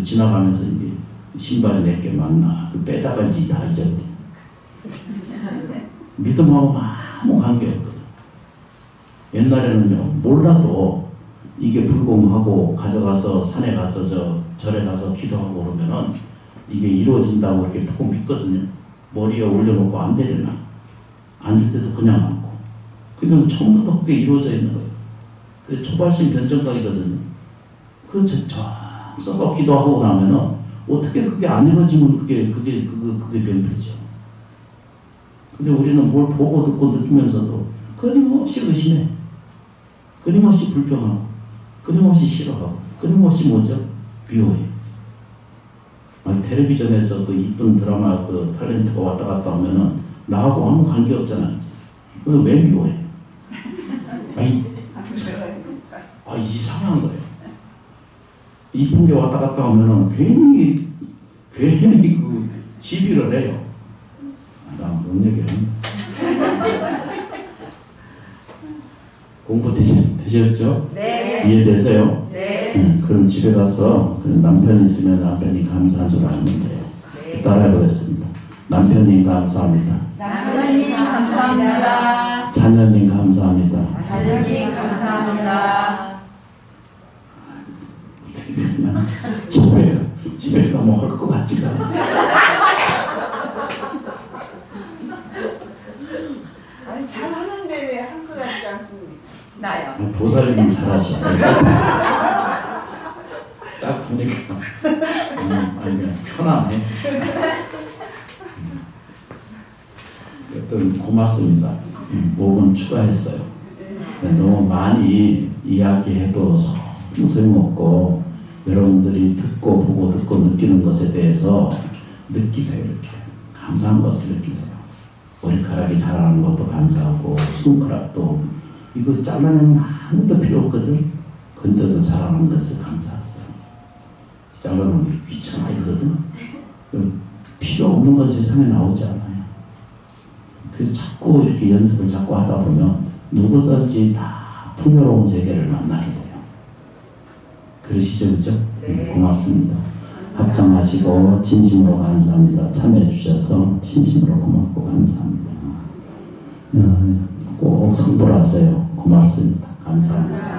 지나가면서 이게 신발이 내게 맞나 빼다가 이제 다 잊어버려. 믿음하고 아무 관계없거든. 옛날에는요, 몰라도 이게 불공하고 가져가서 산에 가서 절에 가서 기도하고 그러면은 이게 이루어진다고 이렇게 꼭 믿거든요. 머리에 올려놓고 안 되려나. 앉을 때도 그냥 앉고. 그러니까 처음부터 그게 이루어져 있는 거예요. 그 초발심 변정각이거든요. 썩어 기도하고 나면은 어떻게 그게 안 이루어지면 그게 변비죠. 근데 우리는 뭘 보고 듣고 느끼면서도 끊임없이 의심해. 끊임없이 불평하고, 끊임없이 싫어하고, 끊임없이 뭐죠? 미워해. 텔레비전에서 그 이쁜 드라마 그 탤런트가 왔다 갔다 하면은 나하고 아무 관계 없잖아. 그래서 왜 미워해? 이상한 거예요. 이쁜 게 왔다 갔다 하면은 괜히 그 시비를 해요. 나 뭔 얘기를 했나? 공부 되셨죠? 네. 이해되세요? 네. 그럼 집에 가서 남편이 있으면 남편이 감사한 줄 알면 돼요. 네. 따라해보겠습니다. 남편님 감사합니다. 남편님 감사합니다. 자녀님 감사합니다. 자녀님 감사합니다. 집에 가 뭐 할 것 같지가 않아. 아니 잘하는데 왜 할 것 같지 않습니까? 나요. 보살님 잘하시네. 딱 보니까 그냥 편하네. 어쨌든 고맙습니다. 5분 추가했어요. 너무 많이 이야기해도 소용없고 여러분들이 듣고 보고 듣고 느끼는 것에 대해서 느끼세요. 이렇게 감사한 것을 느끼세요. 머리카락이 자라는 것도 감사하고 손가락도 이거 잘라내면 아무것도 필요 없거든. 근데도 자라는 것을 감사하세요. 잘라내면 귀찮아 이거든. 필요 없는 건 세상에 나오지 않아요. 그래서 자꾸 이렇게 연습을 자꾸 하다 보면 누구든지 다 풍요로운 세계를 만나게 돼요. 그러시죠, 그죠? 네. 고맙습니다. 합장하시고 진심으로 감사합니다. 참여해 주셔서 진심으로 고맙고 감사합니다. 꼭 성불하세요. 고맙습니다. 감사합니다.